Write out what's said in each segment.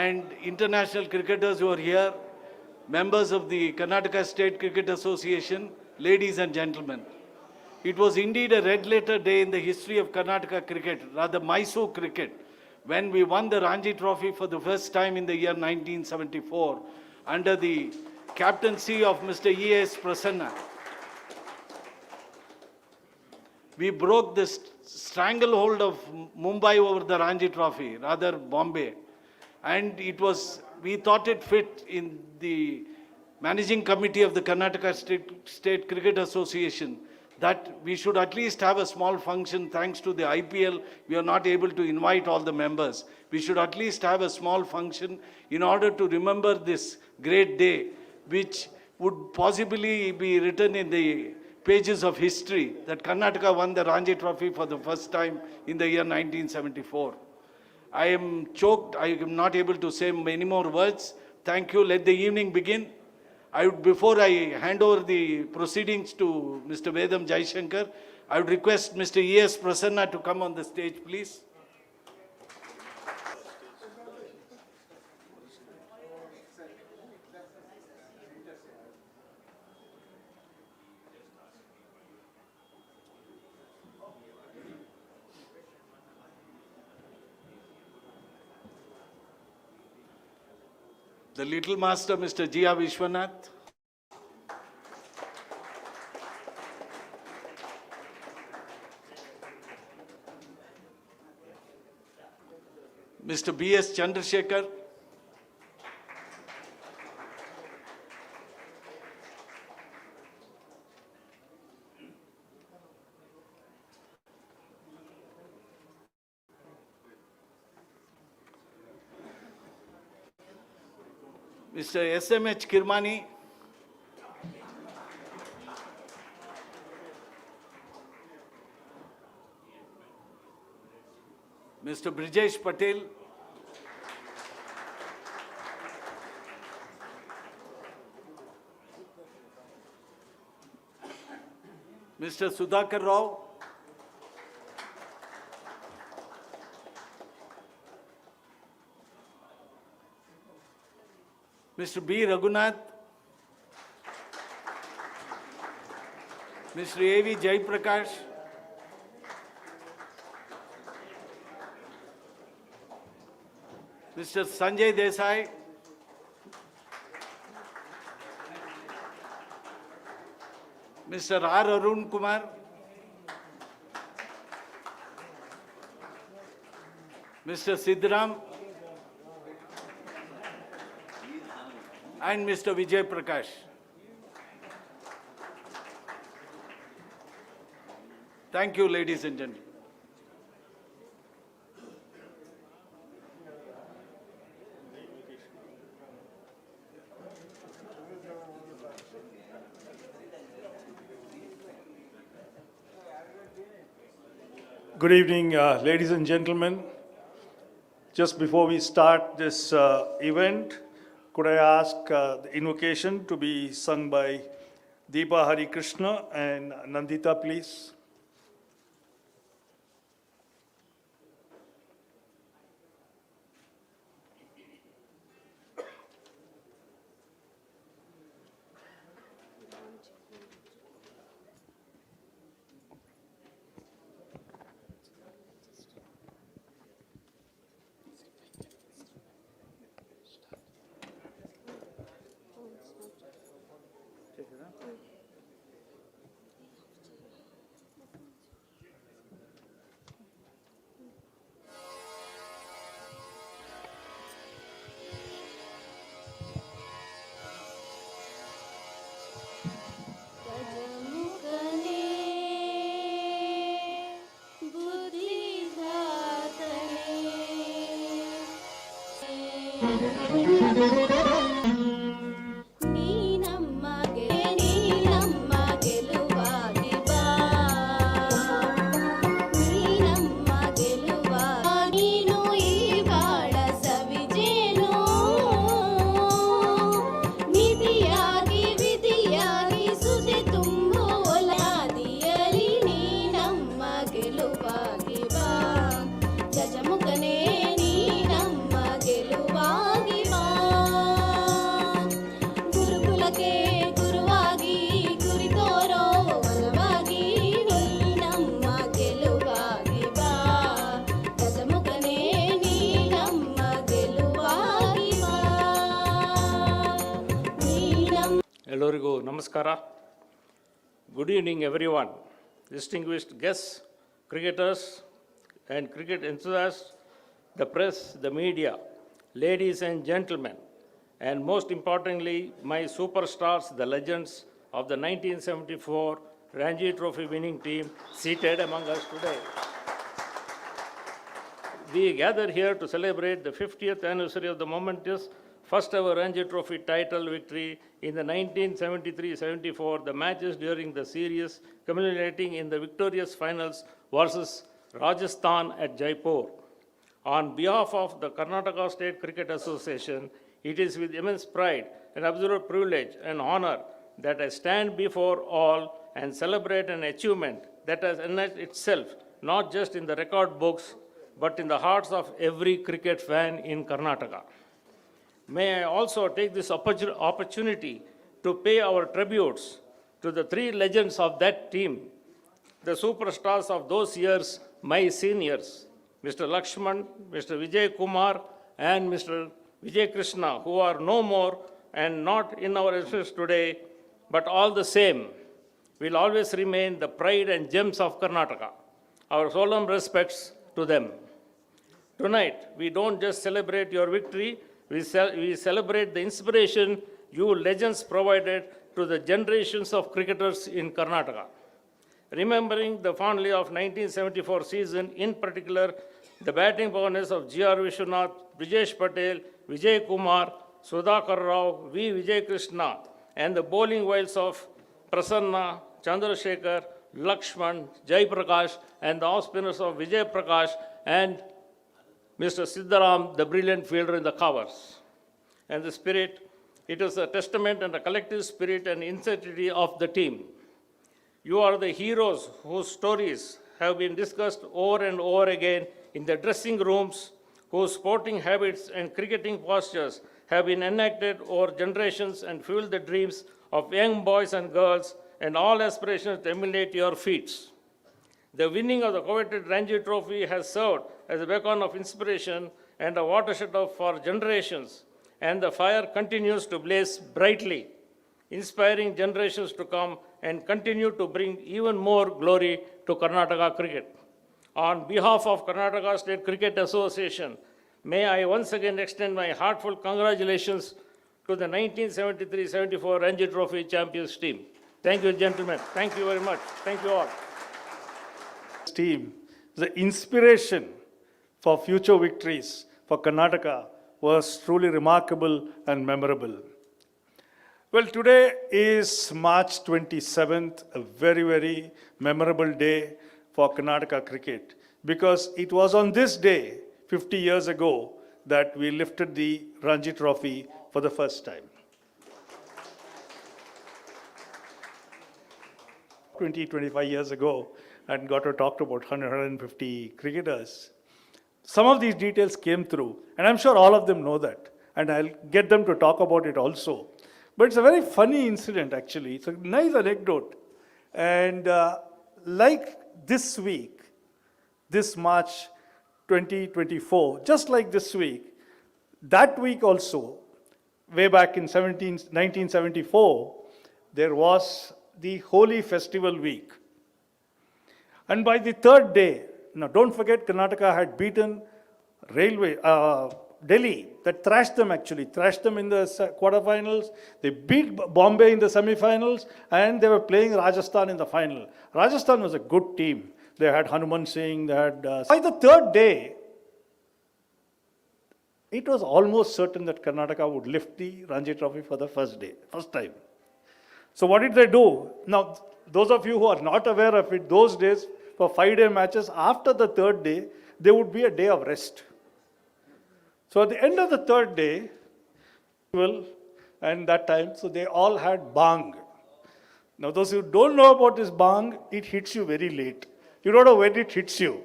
And international cricketers who are here, members of the Karnataka State Cricket Association, ladies and gentlemen. It was indeed a red letter day in the history of Karnataka cricket, rather Mysore cricket, when we won the Ranji Trophy for the first time in the year 1974 under the captaincy of Mr. E.S. Prasanna. We broke the stranglehold of Mumbai over the Ranji Trophy, rather Bombay. And we thought it fit in the managing committee of the Karnataka State Cricket Association that we should at least have a small function. Thanks to the IPL, we are not able to invite all the members. We should at least have a small function in order to remember this great day, which would possibly be written in the pages of history, that Karnataka won the Ranji Trophy for the first time in the year 1974. I am choked. I am not able to say many more words. Thank you. Let the evening begin. Before I hand over the proceedings to Mr. Vedam Jaishankar, I would request Mr. E.S. Prasanna to come on the stage, please. The little master, Mr. G.R. Vishwanath. Mr. B.S. Chandrasekhar. Mr. S.M.H. Kirmani. Mr. Brijesh Patel. Mr. Sudhakar Rao. Mr. B. Raghunath. Mr. A.V. Jaiprakash. Mr. Sanjay Desai. Mr. R. Arun Kumar. Mr. Sidram. And Mr. Vijay Prakash. Thank you, ladies and gentlemen. Good evening, ladies and gentlemen. Just before we start this event, could I ask the invocation to be sung by Deepa Hari Krishna and Nandita, please? ಎಲ್ಲರಿಗೂ ನಮಸ್ಕಾರ. Good evening everyone. Distinguished guests, cricketers and cricket enthusiasts, the press, the media, ladies and gentlemen, and most importantly, my superstars, the legends of the 1974 Ranji Trophy winning team seated among us today. We gather here to celebrate the 50th anniversary of the momentous first ever Ranji Trophy title victory in the 1973-74, the matches during the series culminating in the victorious finals versus Rajasthan at Jaipur. On behalf of the Karnataka State Cricket Association, it is with immense pride and absolute privilege and honor that I stand before all and celebrate an achievement that has enriched itself not just in the record books but in the hearts of every cricket fan in Karnataka. May I also take this opportunity to pay our tributes to the three legends of that team, the superstars of those years, my seniors, Mr. Lakshman, Mr. Vijay Kumar, and Mr. Vijay Krishna, who are no more and not in our existence today, but all the same, will always remain the pride and gems of Karnataka. Our solemn respects to them. Tonight, we don't just celebrate your victory, we celebrate the inspiration you legends provided to the generations of cricketers in Karnataka. Remembering the fondly of 1974 season, in particular, the batting prowess of G.R. Vishwanath, Brijesh Patel, Vijay Kumar, Sudhakar Rao, V. Vijay Krishna, and the bowling wiles of Prasanna, Chandrasekhar, Lakshman, Jai Prakash, and the off spinners of Vijay Prakash and Mr. Siddharam, the brilliant fielder in the covers. And the spirit, it was a testament and a collective spirit and intensity of the team. You are the heroes whose stories have been discussed over and over again in the dressing rooms, whose sporting habits and cricketing postures have been enacted over generations and fueled the dreams of young boys and girls and all aspirations to emulate your feats. The winning of the coveted Ranji Trophy has served as a beacon of inspiration and a watershed for generations, and the fire continues to blaze brightly, inspiring generations to come and continue to bring even more glory to Karnataka cricket. On behalf of Karnataka State Cricket Association, may I once again extend my heartfelt congratulations to the 1973-74 Ranji Trophy champions team. Thank you, gentlemen. Thank you very much. Thank you all. Team, the inspiration for future victories for Karnataka was truly remarkable and memorable. Well, today is March 27th, a very, very memorable day for Karnataka cricket, because it was on this day, 50 years ago, that we lifted the Ranji Trophy for the first time. 25 years ago, and got to talk to about 150 cricketers. Some of these details came through, and I'm sure all of them know that, and I'll get them to talk about it also. But it's a very funny incident, actually. It's a nice anecdote. And like this week, this March 2024, just like this week, that week also, way back in 1974, there was the Holy Festival Week. And by the third day, now don't forget, Karnataka had beaten Delhi, that thrashed them in the quarterfinals. They beat Bombay in the semi-finals, and they were playing Rajasthan in the final. Rajasthan was a good team. They had Hanuman Singh, they had... By the third day, it was almost certain that Karnataka would lift the Ranji Trophy for the first time. So what did they do? Now, those of you who are not aware of it, those days, for 5-day matches, after the third day, there would be a day of rest. So at the end of the third day, and that time, so they all had Bhang. Now those who don't know about this Bhang, it hits you very late. You don't know when it hits you.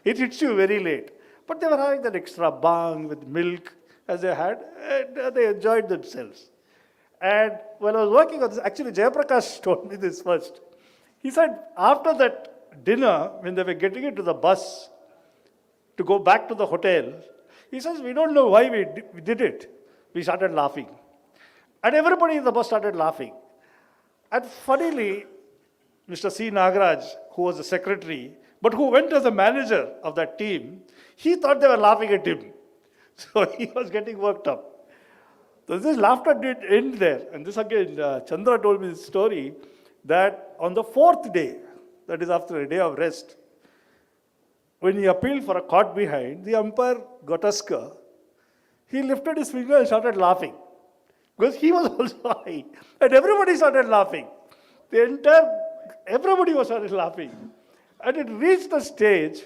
It hits you very late. But they were having that extra Bhang with milk as they had, and they enjoyed themselves. And when I was working on this, actually Jayaprakash told me this first. He said after that dinner, when they were getting into the bus to go back to the hotel, he says, we don't know why we did it. We started laughing. And everybody in the bus started laughing. And funnily, Mr. C. Nagaraj, who was the secretary, but who went as the manager of that team, he thought they were laughing at him. So he was getting worked up. So this laughter did end there. And this again, Chandra told me this story, that on the fourth day, that is after a day of rest, when he appealed for a caught behind, the umpire Gotaska, he lifted his finger and started laughing. Because he was also high. And everybody started laughing. Everybody was started laughing. And it reached a stage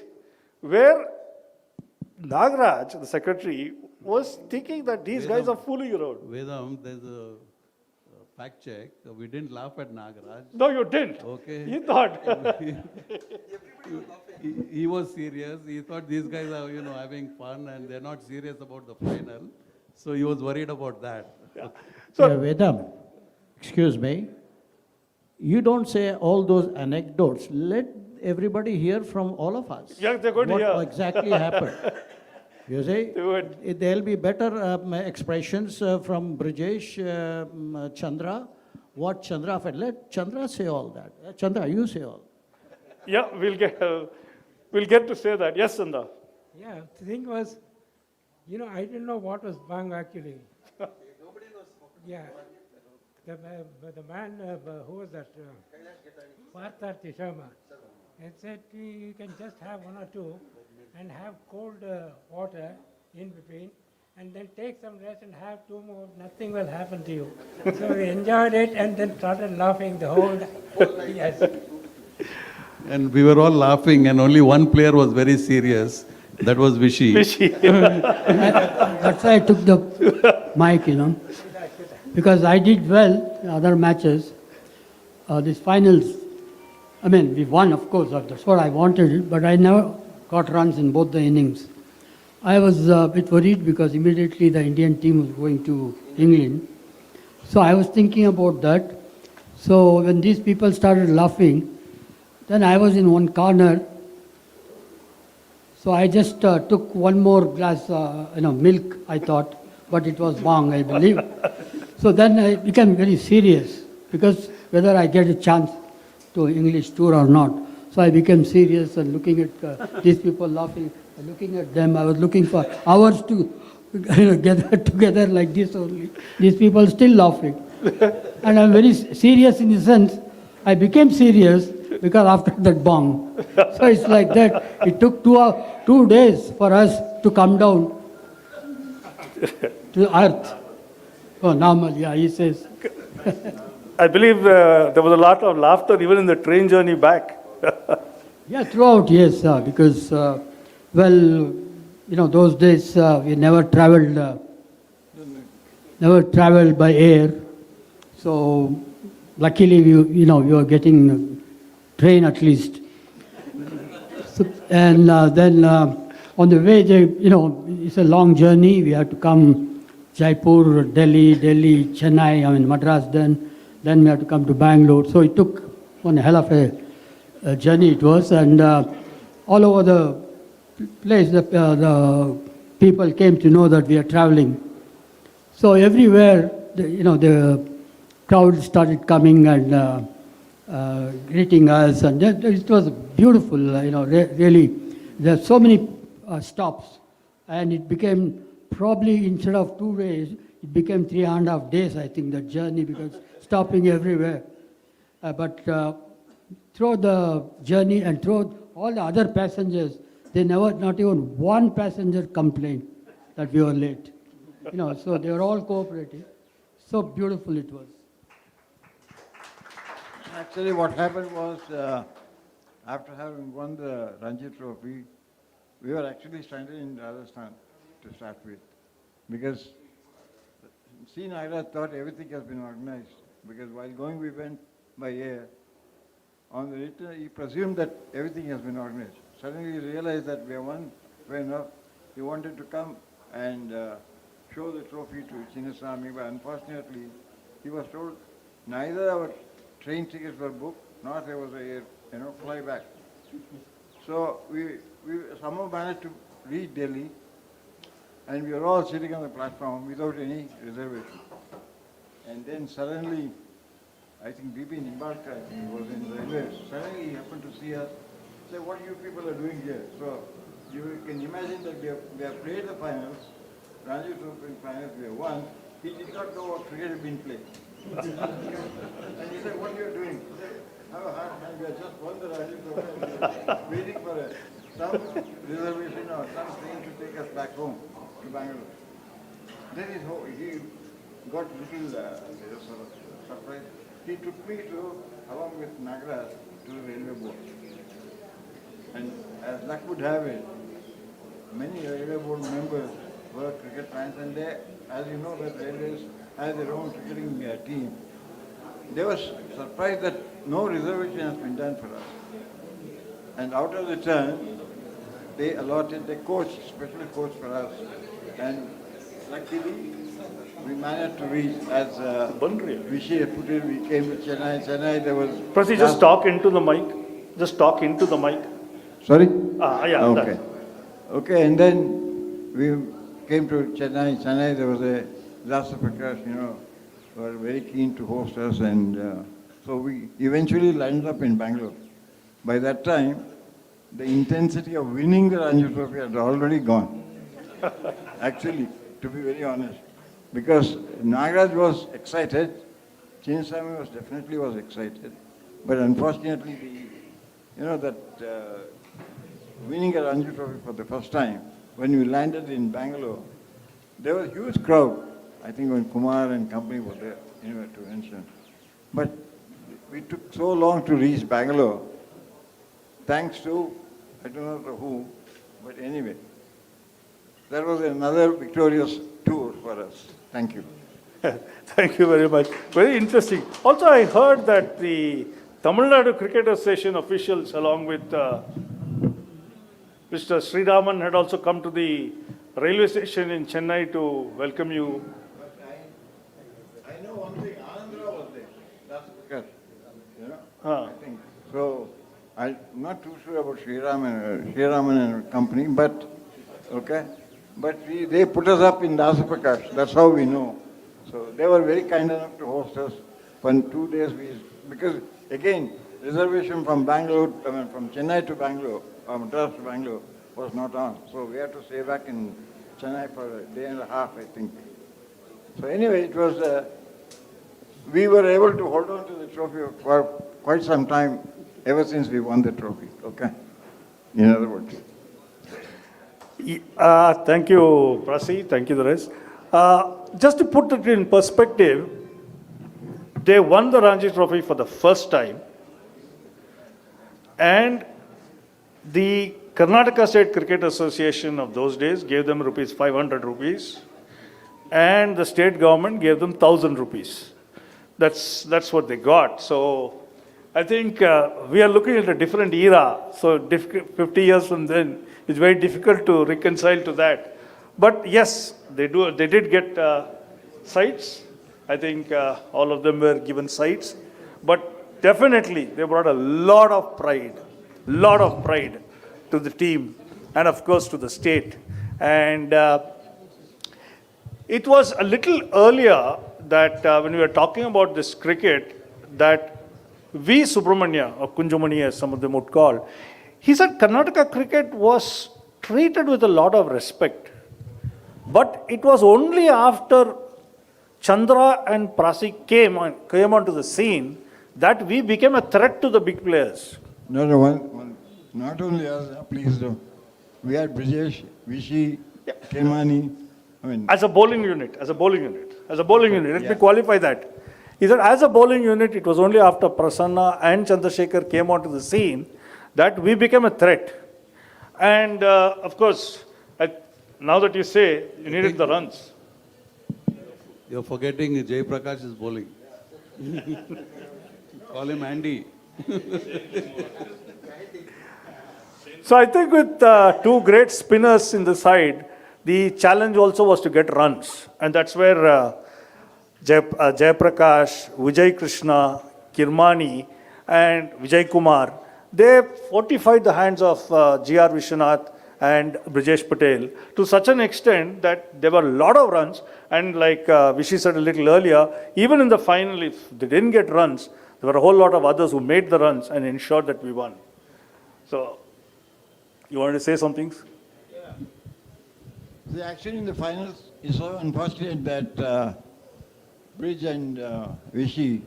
where Nagaraj, the secretary, was thinking that these guys are fooling around. Vedam, there's a fact check. We didn't laugh at Nagaraj. No, you didn't. Okay. You thought. He was serious. He thought these guys are, having fun and they're not serious about the final. So he was worried about that. So- Vedam, excuse me, you don't say all those anecdotes. Let everybody hear from all of us. Yeah, they're going to hear. What exactly happened? You see, They would. there'll be better expressions from Brijesh, Chandra. What Chandra felt. Let Chandra say all that. Chandra, you say all. Yeah, we'll get to say that. Yes, Sundar. Yeah, the thing was, I didn't know what was Bhang actually. Yeah. The man, who was that? Partharthi Sharma. And said, you can just have one or two and have cold water in between and then take some rest and have two more. Nothing will happen to you. So we enjoyed it and then started laughing the whole Yes. And we were all laughing, and only one player was very serious. That was Vishy. That's why I took the mic, because I did well in other matches. These finals, we won, of course, that's what I wanted, but I never got runs in both the innings. I was a bit worried because immediately the Indian team was going to England. So I was thinking about that. So when these people started laughing, then I was in one corner. So I just took one more glass, milk, I thought, but it was Bhang, I believe. So then I became very serious because whether I get a chance to English tour or not. So I became serious and looking at these people laughing, looking at them. I was looking for hours to gather together like this only. These people still laughing. And I'm very serious in the sense, I became serious because after that Bhang. So it's like that. It took 2 days for us to come down to earth. Oh, normal, yeah, he says. I believe there was a lot of laughter even in the train journey back. Yeah, throughout, yes, because, those days we never traveled by air. So luckily, we were getting train at least. So, and then on the way, it's a long journey. We had to come Jaipur, Delhi, Chennai, Madras then we had to come to Bangalore. So it took one hell of a journey it was. And all over the place, the people came to know that we are traveling. So everywhere, the crowd started coming and greeting us, and it was beautiful, really. There are so many stops, and it became probably instead of 2 days, it became 3.5 days, I think, the journey, because stopping everywhere. But through the journey and through all the other passengers, not even one passenger complained that we were late. So they were all cooperative. So beautiful it was. Actually, what happened was, after having won the Ranji Trophy, we were actually stranded in Rajasthan to start with. Because Naira thought everything has been organized. Because while going, we went by air. On the return, he presumed that everything has been organized. Suddenly, he realized that we have won well enough. He wanted to come and show the trophy to Chinnaswamy, but unfortunately, he was told neither our train tickets were booked, nor there was a fly back. So we somehow managed to reach Delhi, and we were all sitting on the platform without any reservation. And then suddenly, I think B.B. Nimbarkar was in the railways. Suddenly he happened to see us, said, "What you people are doing here?" So you can imagine that we have played the finals, Ranji Trophy finals, we have won. He did not know what cricket had been played. And he said, "What are you doing?" He said, "Have a hard time, we have just won the Ranji Trophy, waiting for some reservation or some train to take us back home to Bangalore." Then he got a little sort of surprised. He took me along with Nagaraj, to the railway board. And as luck would have it, many railway board members were cricket fans, and they, as you know, that railways has their own cricketing team. They were surprised that no reservation has been done for us. And out of the turn, they allotted a coach, special coach for us. And luckily, we managed to reach as Vishay put it, we came to Chennai. Chennai, there was... Prasi, just talk into the mic. Just talk into the mic. Sorry? Yeah. Okay. That. Okay, and then we came to Chennai. Chennai, there was a Rasa Prakash, were very keen to host us, and so we eventually landed up in Bangalore. By that time, the intensity of winning the Ranji Trophy had already gone. Actually, to be very honest, because Nagaraj was excited, Chinnaswamy was definitely excited, but unfortunately, winning a Ranji Trophy for the first time, when we landed in Bangalore, there was a huge crowd. I think when Kumar and company were there, to mention. But we took so long to reach Bangalore, thanks to, I don't know who, but anyway, that was another victorious tour for us. Thank you. Thank you very much. Very interesting. Also, I heard that the Tamil Nadu Cricket Association officials, along with Mr. Sriraman, had also come to the railway station in Chennai to welcome you. I know one thing, Andhra was there. That's because, Ah. I think. So, I'm not too sure about Sriraman and company, but, okay. But they put us up in Rasa Prakash. That's how we know. So, they were very kind enough to host us for 2 days. Because, again, reservation from Bangalore, from Chennai to Bangalore, or Madras to Bangalore, was not on. So, we had to stay back in Chennai for a day and a half, I think. So, anyway, it was... we were able to hold on to the trophy for quite some time, ever since we won the trophy, okay? In other words. Thank you, Prasi. Thank you, the rest. Just to put it in perspective, they won the Ranji Trophy for the first time, and the Karnataka State Cricket Association of those days gave them rupees 500 rupees, and the state government gave them 1,000 rupees. That's what they got. So I think we are looking at a different era. So 50 years from then, it's very difficult to reconcile to that. But yes, they did get sites. I think all of them were given sites. But definitely, they brought a lot of pride to the team, and of course to the state. And it was a little earlier that when we were talking about this cricket, that V. Subramanya, or Kunjumani as some of them would call, he said Karnataka cricket was treated with a lot of respect. But it was only after Chandra and Prasi came onto the scene that we became a threat to the big players. No, not only us, please don't. We had Brijesh, Vishy, Kemani. As a bowling unit. Let me qualify that. He said, as a bowling unit, it was only after Prasanna and Chandrasekhar came onto the scene that we became a threat. And of course, now that you say, you needed the runs. You're forgetting Jay Prakash is bowling. Call him Andy. So I think with two great spinners in the side, the challenge also was to get runs. And that's where Jay Prakash, Vijay Krishna, Kirmani, and Vijay Kumar, they fortified the hands of G.R. Vishwanath and Brijesh Patel to such an extent that there were a lot of runs. And like Vishy said a little earlier, even in the final, if they didn't get runs, there were a whole lot of others who made the runs and ensured that we won. So, you wanted to say something? See, actually, in the finals, it's so unfortunate that Bridge and Vishy,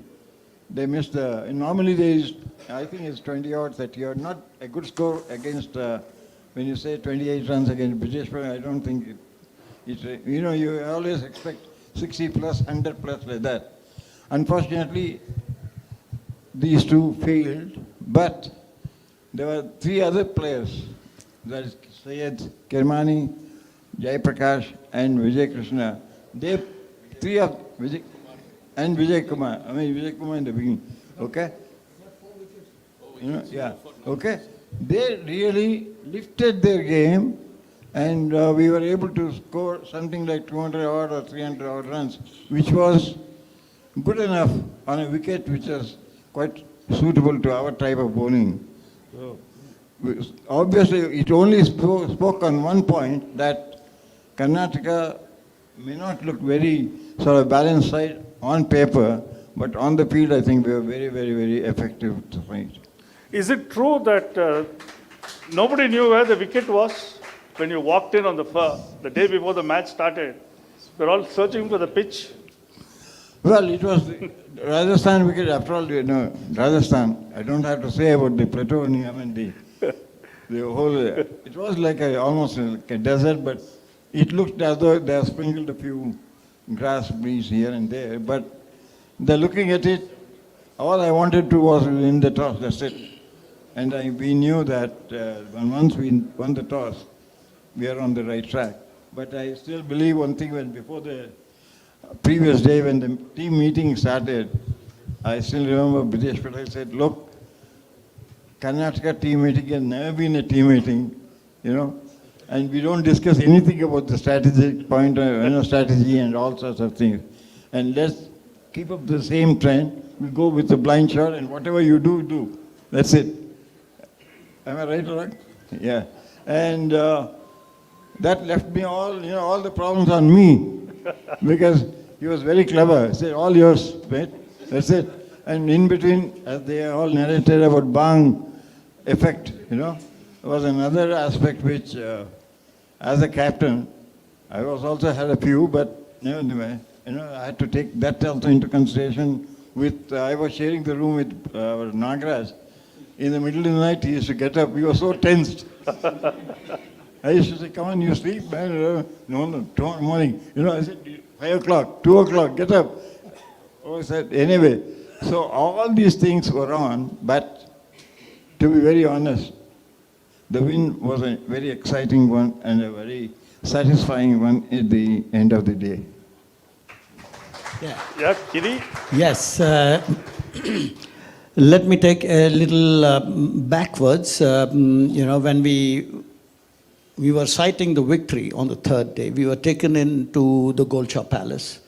they missed the. Normally, I think it's 20 odd, 30 odd. Not a good score against. When you say 28 runs against British, I don't think it's. You always expect 60 plus, 100 plus like that. Unfortunately, these two failed, but there were three other players. That is Syed, Kirmani, Jai Prakash, and Vijay Krishna, they, three of Vijay, and Vijay Kumar, Vijay Kumar in the beginning, okay? You know, yeah, okay? They really lifted their game, and we were able to score something like 200 odd or 300 odd runs, which was good enough on a wicket which was quite suitable to our type of bowling. So, obviously, it only spoke on one point, that Karnataka may not look very sort of balanced side on paper, but on the field, I think we were very, very, very effective tonight. Is it true that nobody knew where the wicket was when you walked in on the day before the match started? We're all searching for the pitch. Well, it was Rajasthan wicket, after all, you know, Rajasthan. I don't have to say about the plutonium and the whole, it was like almost like a desert, but it looked as though they have sprinkled a few grass breeds here and there. But looking at it, all I wanted to was win the toss, that's it. And we knew that once we won the toss, we are on the right track. But I still believe one thing, when before the previous day when the team meeting started, I still remember British Patel said, look, Karnataka team meeting has never been a team meeting, you know, and we don't discuss anything about the strategic point, strategy and all sorts of things. And let's keep up the same trend. We go with the blind shot, and whatever you do, do. That's it. Am I right or wrong? Yeah. And that left me all the problems on me, because he was very clever. He said, all yours, mate. That's it. And in between, as they all narrated about Bhang effect, was another aspect which, as a captain, I was also had a few, but anyway, I had to take that also into consideration. I was sharing the room with Nagraj. In the middle of the night, he used to get up. We were so tensed. I used to say, come on, you sleep, man. No, tomorrow morning. I said, 5 o'clock, 2 o'clock, get up. Oh, I said, anyway. So all these things were on, but to be very honest, the win was a very exciting one and a very satisfying one at the end of the day. Yeah, Kiri? Yes. Let me take a little backwards. When we were citing the victory on the third day, we were taken into the Golcha Palace,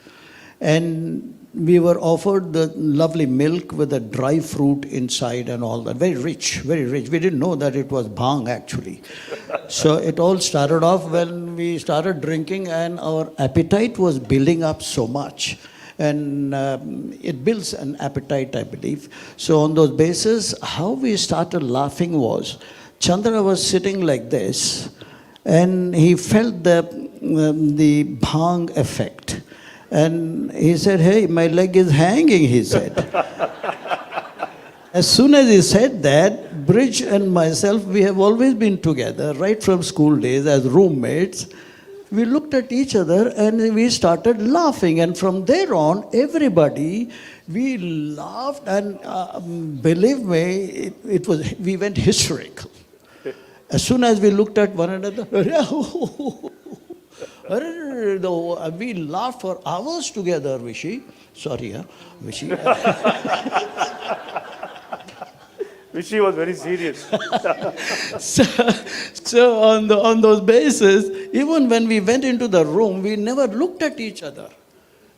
and we were offered the lovely milk with the dry fruit inside and all that. Very rich, very rich. We didn't know that it was bhang actually. So it all started off when we started drinking, and our appetite was building up so much. And it builds an appetite, I believe. So on those bases, how we started laughing was, Chandra was sitting like this, and he felt the bhang effect. And he said, hey, my leg is hanging, he said. As soon as he said that, Bridge and myself, we have always been together, right from school days as roommates. We looked at each other and we started laughing. And from there on, everybody, we laughed, and believe me, we went hysterical. As soon as we looked at one another, we laughed for hours together, Vishy. Sorry, Vishy. Vishy was very serious. So on those bases, even when we went into the room, we never looked at each other.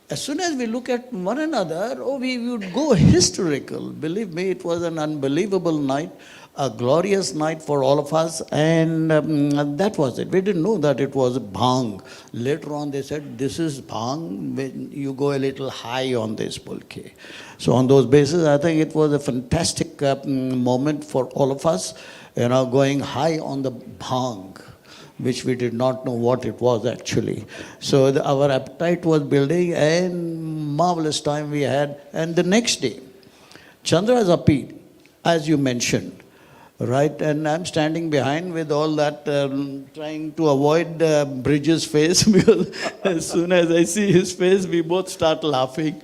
As soon as we look at one another, we would go hysterical. Believe me, it was an unbelievable night, a glorious night for all of us, and that was it. We didn't know that it was bhang. Later on, they said, this is bhang when you go a little high on this pulke. So on those bases, I think it was a fantastic moment for all of us, going high on the bhang, which we did not know what it was actually. So our appetite was building, and marvelous time we had. And the next day, Chandra's appeal, as you mentioned, right? And I'm standing behind with all that, trying to avoid Bridges' face, because as soon as I see his face, we both start laughing.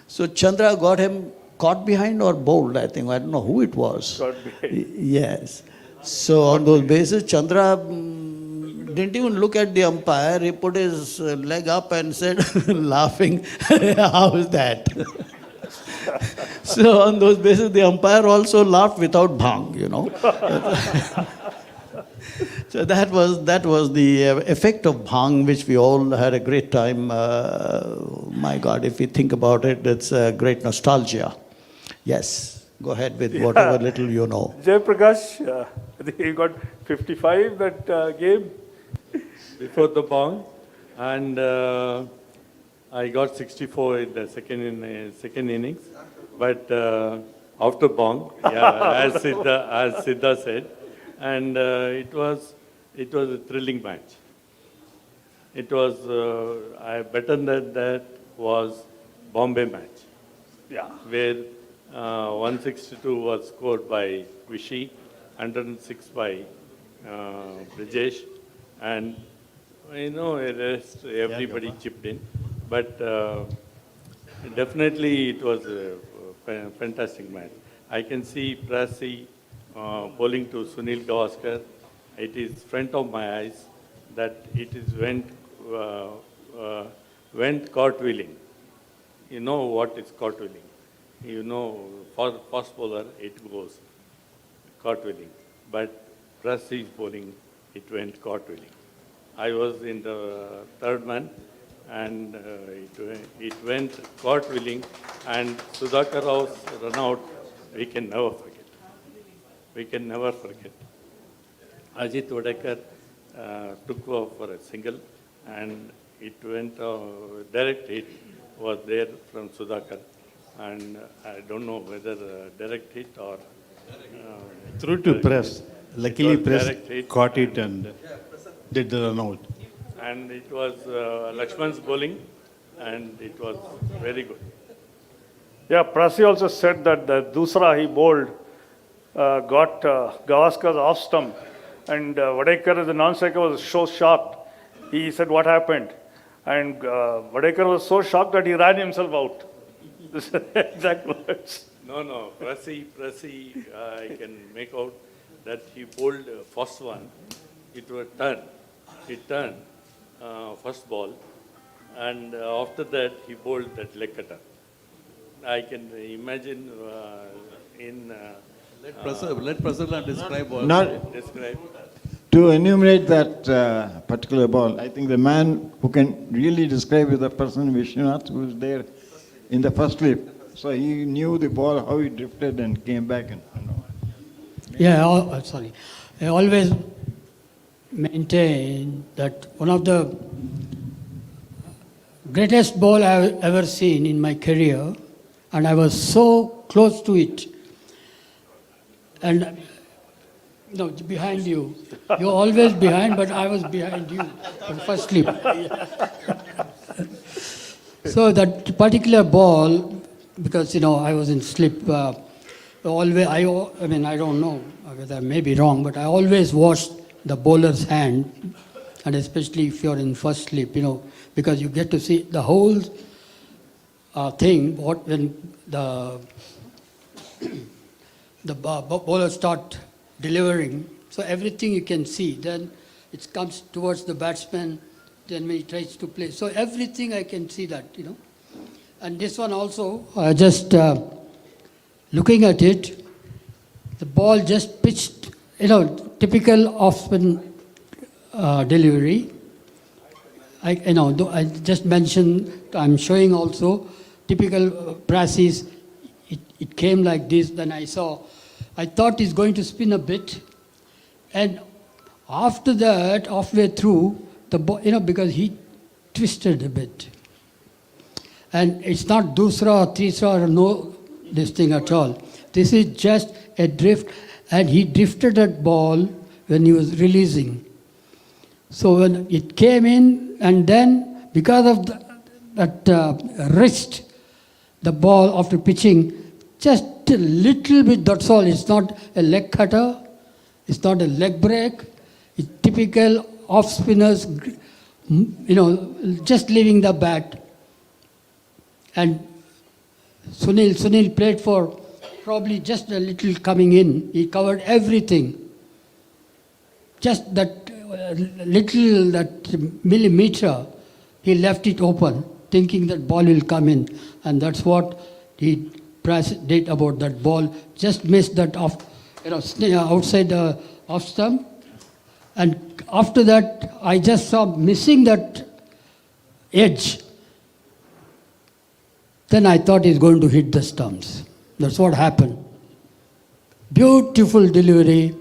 So Chandra got him caught behind or bowled, I think. I don't know who it was. Caught behind. Yes. So on those bases, Chandra didn't even look at the umpire. He put his leg up and said, laughing, how is that? So on those bases, the umpire also laughed without bhang, you know. So that was the effect of bhang, which we all had a great time. My God, if we think about it, it's a great nostalgia. Yes, go ahead with whatever little you know. Jay Prakash, I think he got 55 that game. Before the bong, and I got 64 in the second innings. But after bong, yeah, as Siddha said, and it was a thrilling match. It was better than that was Bombay match, Yeah. where 162 was scored by Vishy, 106 by Brijesh, and everybody chipped in. But definitely it was a fantastic match. I can see Prasi bowling to Sunil Gavaskar. It is front of my eyes that it is went cartwheeling. You know what is cartwheeling? You know, for fast bowler, it goes cartwheeling. But Prasi's bowling, it went cartwheeling. I was in the third man, and it went cartwheeling, and Sudhakar Rao's run out, we can never forget. We can never forget. Ajit Wadekar took off for a single, and it went, direct hit was there from Sudhakar, and I don't know whether direct hit or... Through to press. Luckily, press direct hit. caught it and did the run out. And it was Lakshman's bowling, and it was very good. Yeah, Prasi also said that the Dusra he bowled got Gavaskar's off stump, and Wadekar, the non-striker, was so shocked. He said, what happened? And Wadekar was so shocked that he ran himself out. This is the exact words. No, Prasi, I can make out that he bowled first one. It was turn. He turned first ball, and after that he bowled that leg cutter. I can imagine Let Prasanna describe all. Not describe. to enumerate that particular ball, I think the man who can really describe is the person Vishwanath who was there in the first flip. So he knew the ball, how it drifted and came back. And, Yeah, sorry. I always maintain that one of the greatest ball I've ever seen in my career, and I was so close to it. And no, behind you. You're always behind, but I was behind you for the first slip. So that particular ball, because I was in slip. Always, I mean, I don't know whether I may be wrong, but I always watch the bowler's hand, and especially if you're in first slip, because you get to see the whole thing. When the bowler start delivering, so everything you can see. Then it comes towards the batsman. Then when he tries to play, so everything I can see that. And this one also, just looking at it, the ball just pitched, typical off-spin delivery. I just mentioned, I'm showing also, typical Prasi's, it came like this, then I thought it's going to spin a bit, and after that, halfway through, the ball, because he twisted a bit. And it's not dusra or tisra or no this thing at all. This is just a drift, and he drifted that ball when he was releasing. So when it came in, and then because of that wrist, the ball after pitching, just a little bit, that's all. It's not a leg cutter, it's not a leg break, it's typical off spinners, just leaving the bat. And Sunil played for probably just a little coming in. He covered everything. Just that little that millimeter, he left it open, thinking that ball will come in, and that's what he did about that ball. Just missed that off, outside the off stump, and after that, I just saw missing that edge. Then I thought he's going to hit the stumps. That's what happened. Beautiful delivery,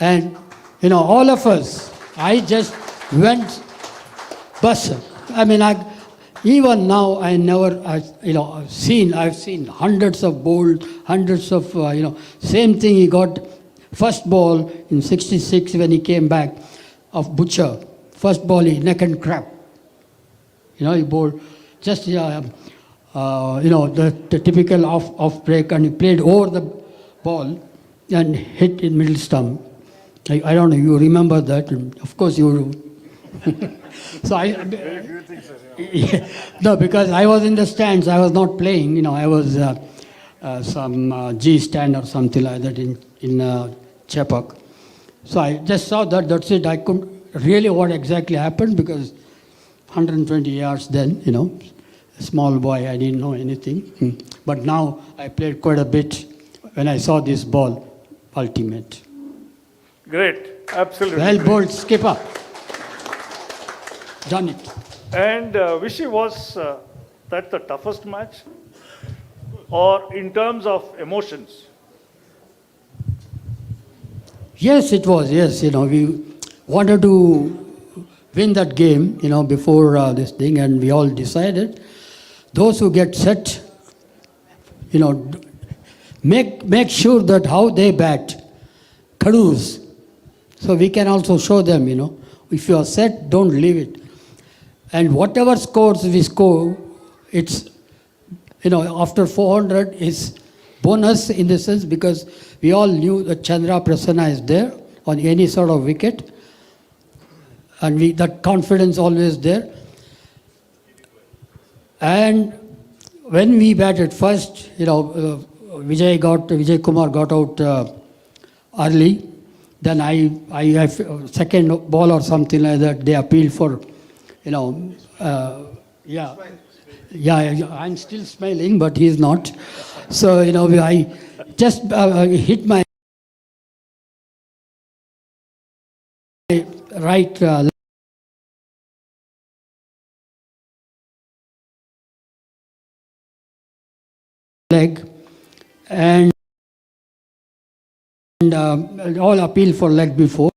and all of us, I just went berserk. I mean, even now, I've seen hundreds of bowls, hundreds of, same thing he got first ball in 66 when he came back of Butcher. First ball, he neck and crab. He bowled just, the typical off break, and he played over the ball and hit in middle stump. I don't know, you remember that? Of course you do. So no, because I was in the stands, I was not playing, I was some G stand or something like that in Chepak. So I just saw that, that's it. I couldn't really what exactly happened because 120 yards then, a small boy, I didn't know anything. But now I played quite a bit when I saw this ball, ultimate. Great, absolutely. Well bowled, skipper. Done it. And Vishy, was that the toughest match? Or in terms of emotions? Yes, it was. Yes, we wanted to win that game, before this thing, and we all decided those who get set, make sure that how they bat, Kadus. So we can also show them, if you are set, don't leave it. And whatever scores we score, it's, after 400 is bonus in the sense because we all knew that Chandra Prasanna is there on any sort of wicket. And that confidence always there. And when we batted first, Vijay Kumar got out early. Then I second ball or something like that, they appealed for, I'm still smiling, but he's not. So, I just hit my right leg and all appeal for leg before.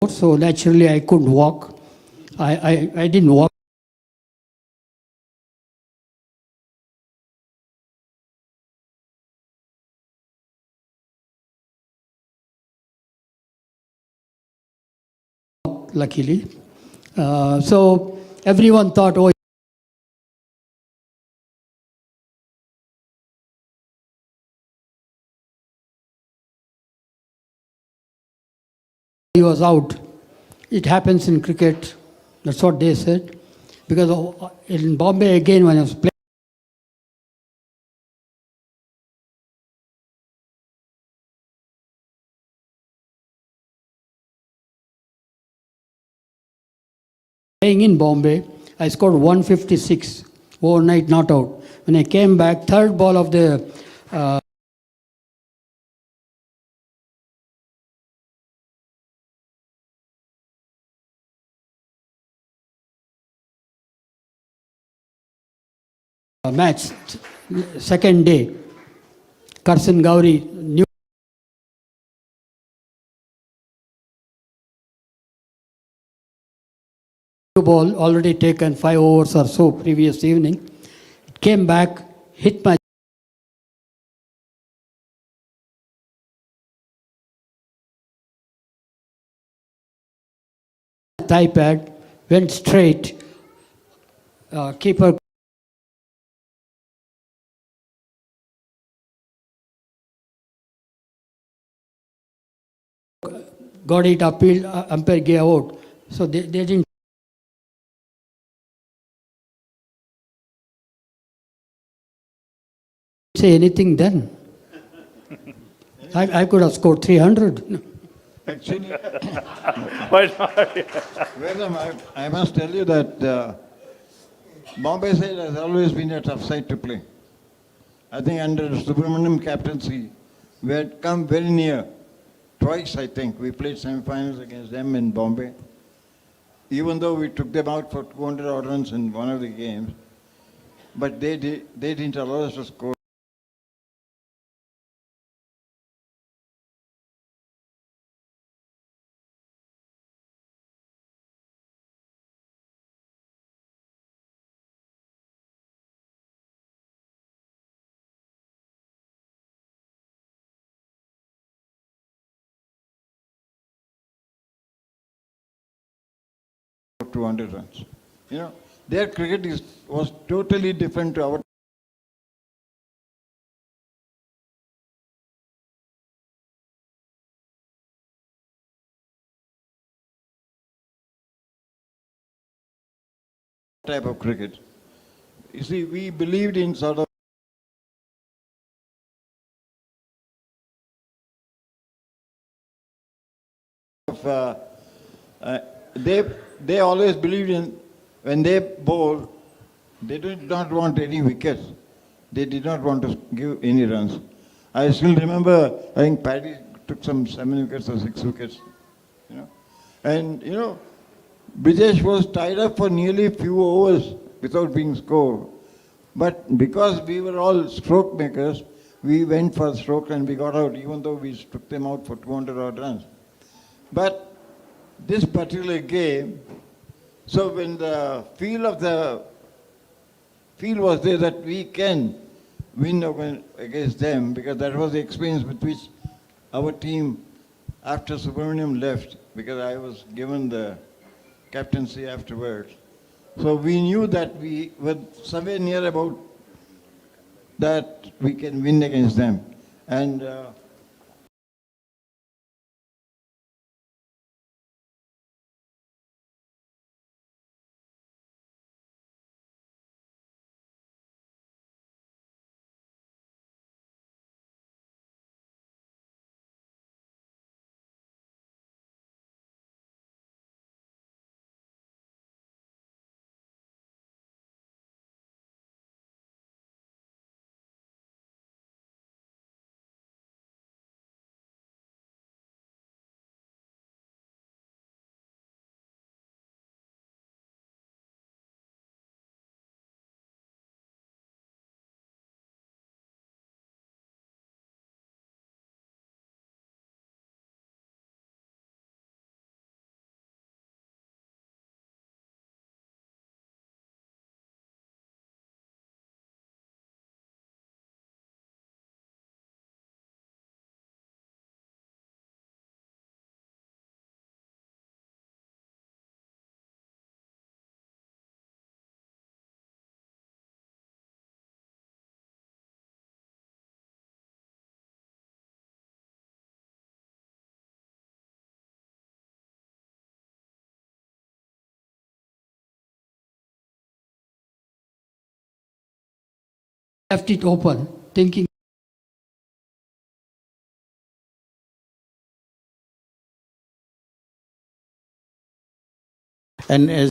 So naturally I couldn't walk. I didn't walk. Luckily. So everyone thought, oh, he was out. It happens in cricket. That's what they said. Because in Bombay again when I was playing in Bombay, I scored 156 overnight, not out. When I came back, third ball of the match, second day, Karsan Gauri, new ball already taken 5 overs or so previous evening. Came back, hit my thigh pad, went straight. Keeper got it appealed, umpire gave out. So they didn't say anything then. I could have scored 300. Actually, Why not? Vedam, I must tell you that Bombay side has always been a tough side to play. I think under Subramaniam captaincy, we had come very near. Twice, I think, we played semi-finals against them in Bombay. Even though we took them out for 200 odd runs in one of the games, but they didn't allow us to score. For 200 runs. You know, their cricket was totally different to our. Type of cricket. You see, we believed in sort of they always believed in when they bowl, they did not want any wickets. They did not want to give any runs. I still remember, I think Paddy took some 7 wickets or 6 wickets. You know, and you know, Brijesh was tied up for nearly a few overs without being scored. But because we were all stroke makers, we went for stroke and we got out, even though we took them out for 200 odd runs. But this particular game, so when the feel was there that we can win against them, because that was the experience with which our team, after Subramaniam left, because I was given the captaincy afterwards. So we knew that we were somewhere near about that we can win against them. And left it open, thinking And as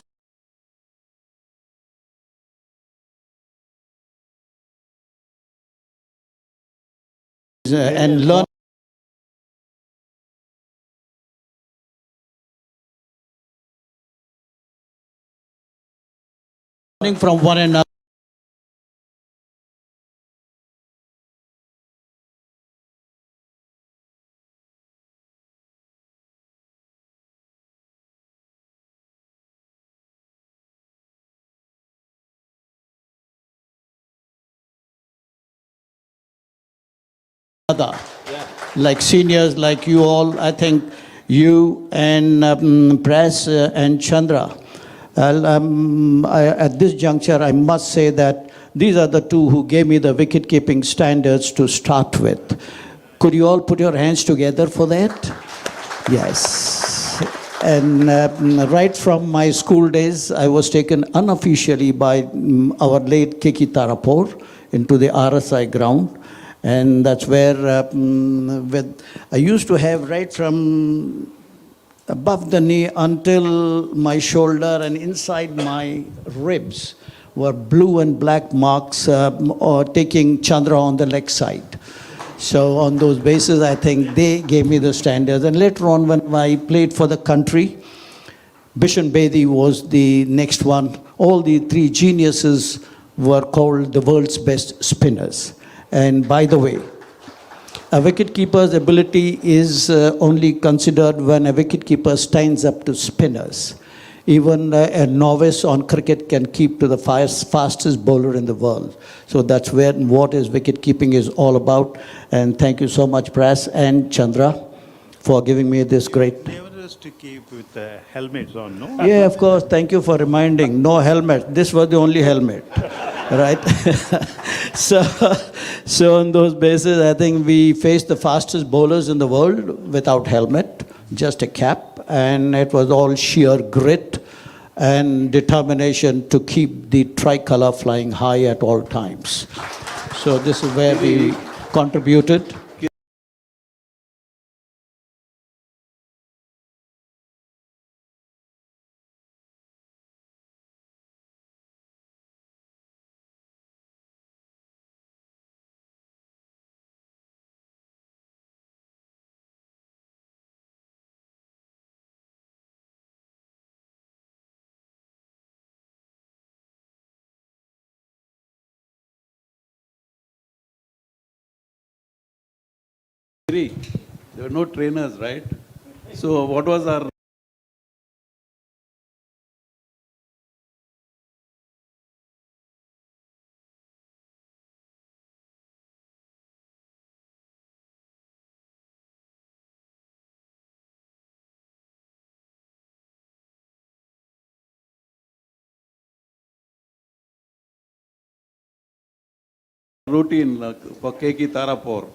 and learning from one another. Like seniors, like you all, I think you and Press and Chandra. At this juncture, I must say that these are the two who gave me the wicket-keeping standards to start with. Could you all put your hands together for that? Yes. And right from my school days, I was taken unofficially by our late Keki Tarapur into the RSI ground. And that's where I used to have right from above the knee until my shoulder and inside my ribs were blue and black marks or taking Chandra on the leg side. So on those bases, I think they gave me the standards. And later on, when I played for the country, Bishan Bedi was the next one. All the three geniuses were called the world's best spinners. And by the way, a wicketkeeper's ability is only considered when a wicketkeeper stands up to spinners. Even a novice on cricket can keep to the fastest bowler in the world. So that's where what is wicket keeping is all about. And thank you so much, Pras and Chandra, for giving me this great. They were used to keep with helmets on, no? Yeah, of course. Thank you for reminding. No helmet. This was the only helmet, right? So on those bases, I think we faced the fastest bowlers in the world without helmet, just a cap. And it was all sheer grit and determination to keep the tricolour flying high at all times. So this is where we contributed. There were no trainers, right? So what was our routine for Keki Tarapur?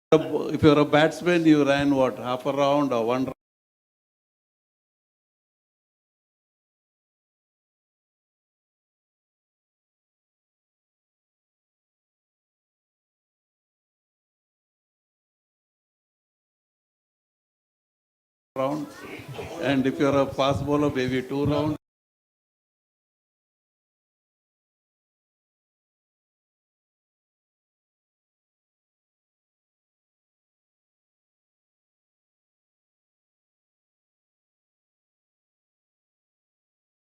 If you are a batsman, you ran what, half a round or one round? And if you are a fast bowler, maybe 2 rounds.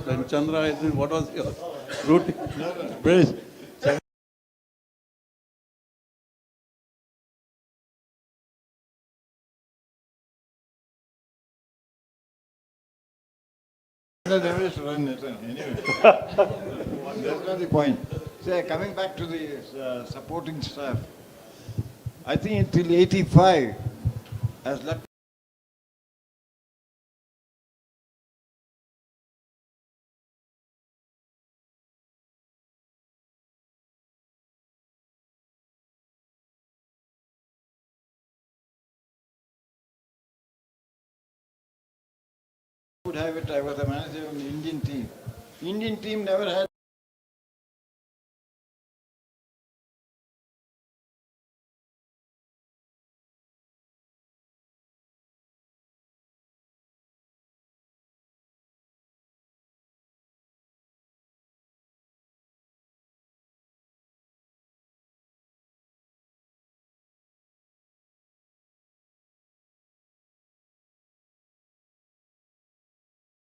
And Chandra, what was your routine? Praise. No, they used to run it anyway. That's not the point. Say, coming back to the supporting staff, I think until 85, as luck would have it, I was a manager of the Indian team. Indian team never had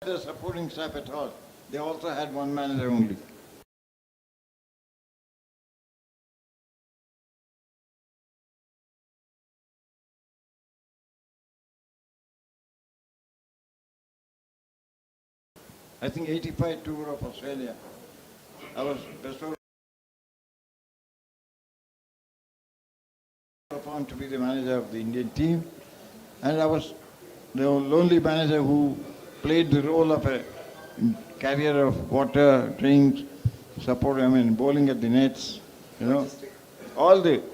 the supporting staff at all. They also had one manager only. I think 85 tour of Australia. I was bestowed upon to be the manager of the Indian team, and I was the lonely manager who played the role of a carrier of water, drinks, support, bowling at the nets,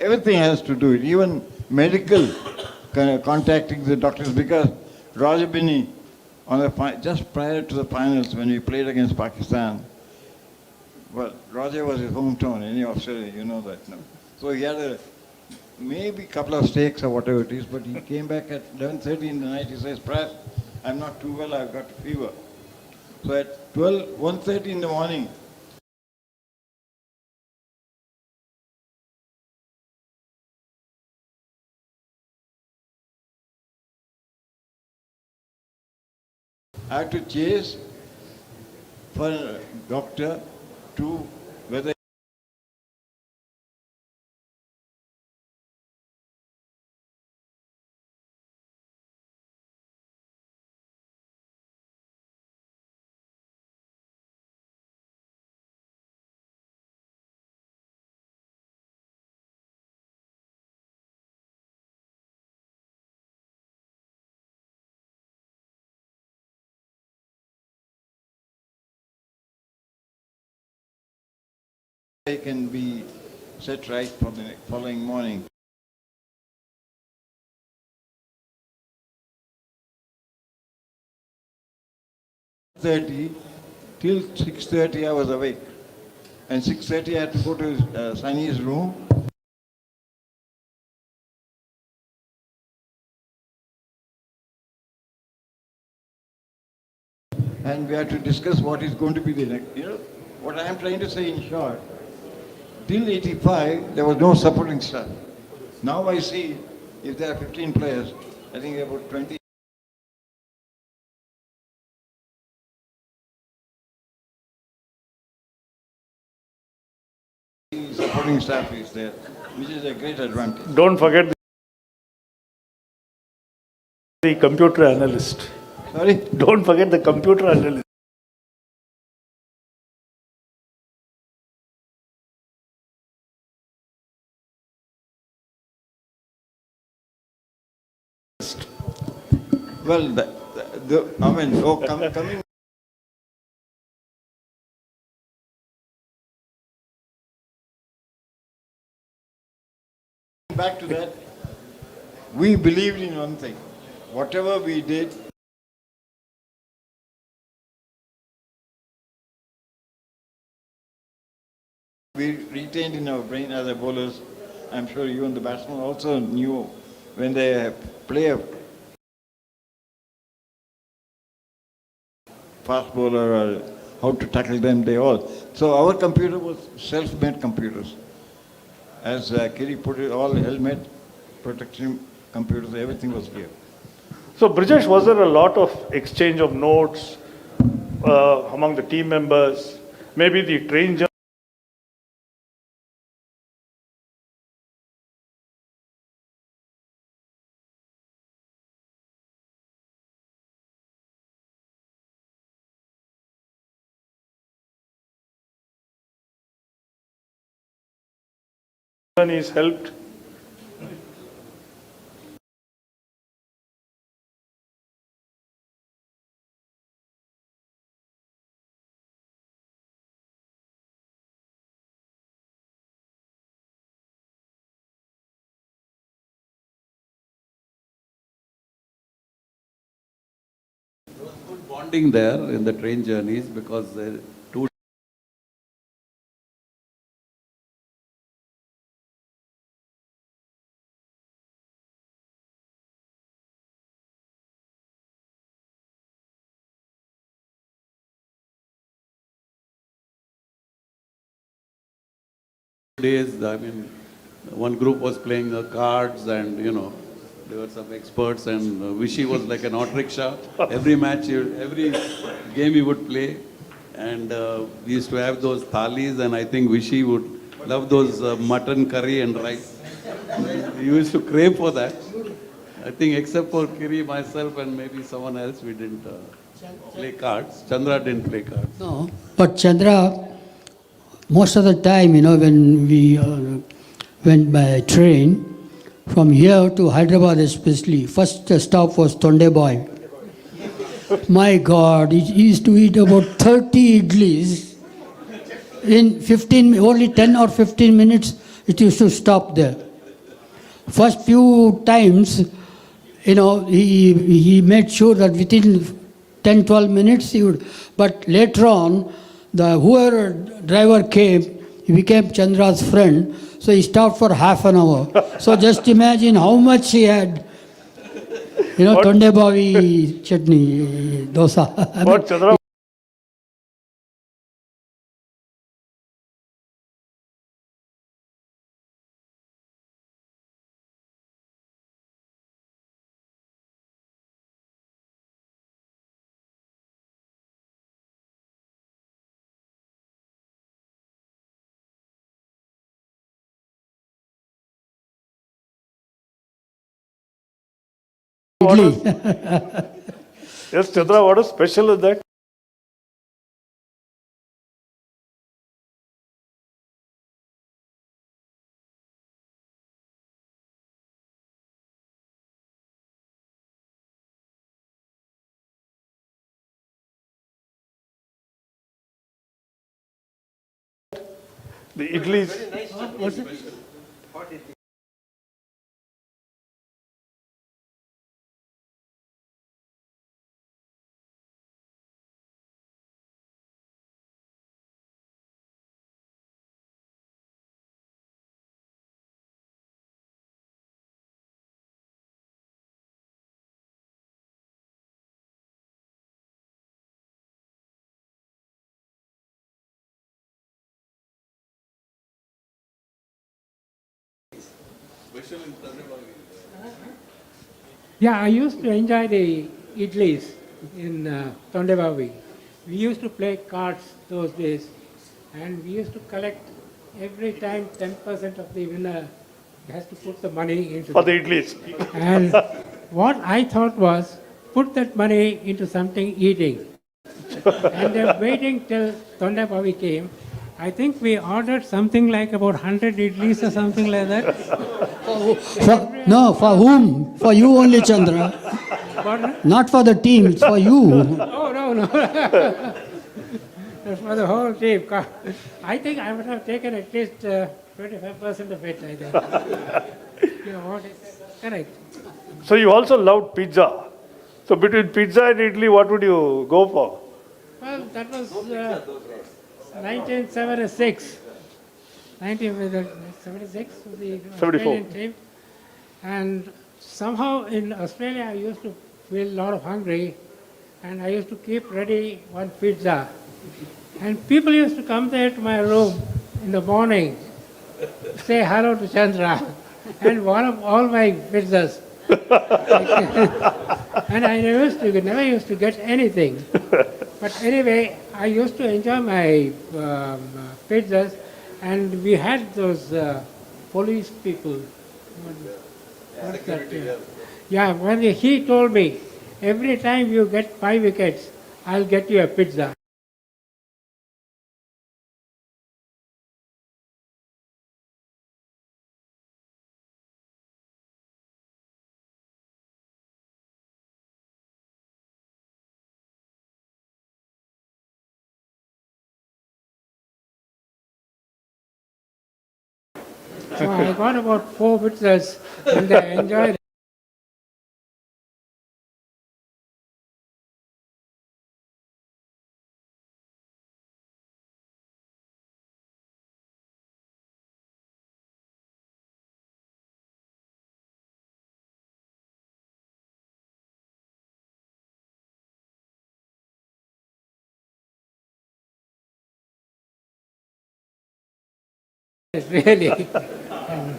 everything has to do it, even medical, contacting the doctors, because Roger Binney, just prior to the finals when we played against Pakistan, well, Roger was his hometown, any Australia, you know that, no? So he had maybe a couple of steaks or whatever it is, but he came back at 11:30 in the night, he says, Press, I'm not too well, I've got a fever. So at 1:30 in the morning, I had to chase for a doctor to whether I can be set right for the following morning. Till 6:30 I was awake, and 6:30 I had to go to Sunny's room. And we had to discuss what is going to be the next. What I am trying to say in short, till 85 there was no supporting staff. Now I see if there are 15 players, I think about 20. Supporting staff is there, which is a great advantage. Don't forget the computer analyst. Sorry? Don't forget the computer analyst. Well, coming back to that, we believed in one thing. Whatever we did, we retained in our brain as a bowlers. I'm sure you and the batsmen also knew when they play a fast bowler or how to tackle them, they all. So our computer was self-made computers. As Kiri put it, all helmet, protection computers, everything was here. So, Brijesh, was there a lot of exchange of notes among the team members? Maybe the train journey is helped? Good bonding there in the train journeys because two days, one group was playing the cards and, there were some experts and Vishy was like an auto rickshaw. Every match, every game he would play. And we used to have those thalis and I think Vishy would love those mutton curry and rice. He used to crave for that. I think except for Kiri, myself and maybe someone else, we didn't play cards. Chandra didn't play cards. No, but Chandra, most of the time, when we went by train, from here to Hyderabad especially, first stop was Tondeboy. My God, he used to eat about 30 idlis. In only 10 or 15 minutes, it used to stop there. First few times, he made sure that within 10, 12 minutes he would, but later on, whoever driver came, he became Chandra's friend, so he stopped for half an hour. So just imagine how much he had, Tondebavi chutney, dosa. But Chandra, yes, Chandra, what is special in that? The idlis. Yeah, I used to enjoy the idlis in Tondebavi. We used to play cards those days, and we used to collect every time 10% of the winner has to put the money into For the idlis. And what I thought was, put that money into something eating. And then waiting till Tondebavi came, I think we ordered something like about 100 idlis or something like that. For whom? For you only, Chandra. Pardon? Not for the team, it's for you. Oh, no. That's for the whole team. I think I would have taken at least 25% of it, I think. You know what? Correct. So you also loved pizza. So between pizza and idli, what would you go for? Well, that was 1976. 1976 was the 74. Australian team. And somehow in Australia I used to feel a lot of hungry, and I used to keep ready one pizza. And people used to come there to my room in the morning, say hello to Chandra, and one of all my pizzas. And I never used to get anything. But anyway, I used to enjoy my pizzas, and we had those police people. What's that? Yeah, when he told me, every time you get 5 wickets, I'll get you a pizza. So I got about 4 pizzas, and I enjoyed it, really. And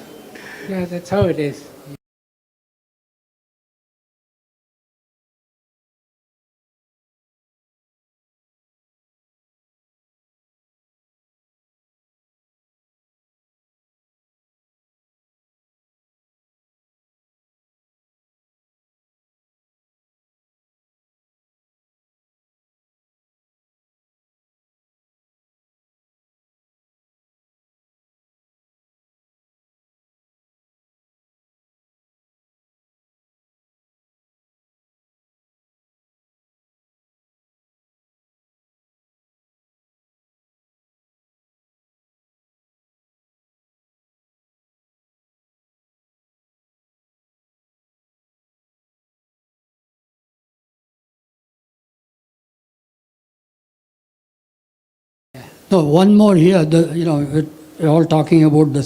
yeah, that's how it is. No, one more here. We're all talking about the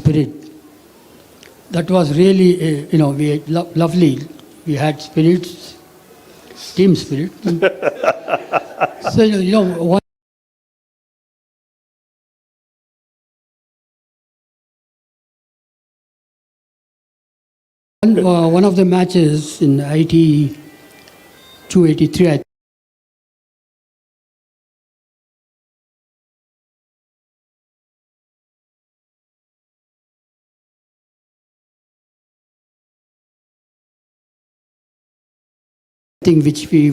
spirit. That was really, we had lovely. We had spirits, team spirit. So, one of the matches in 82, 83, I think, which we,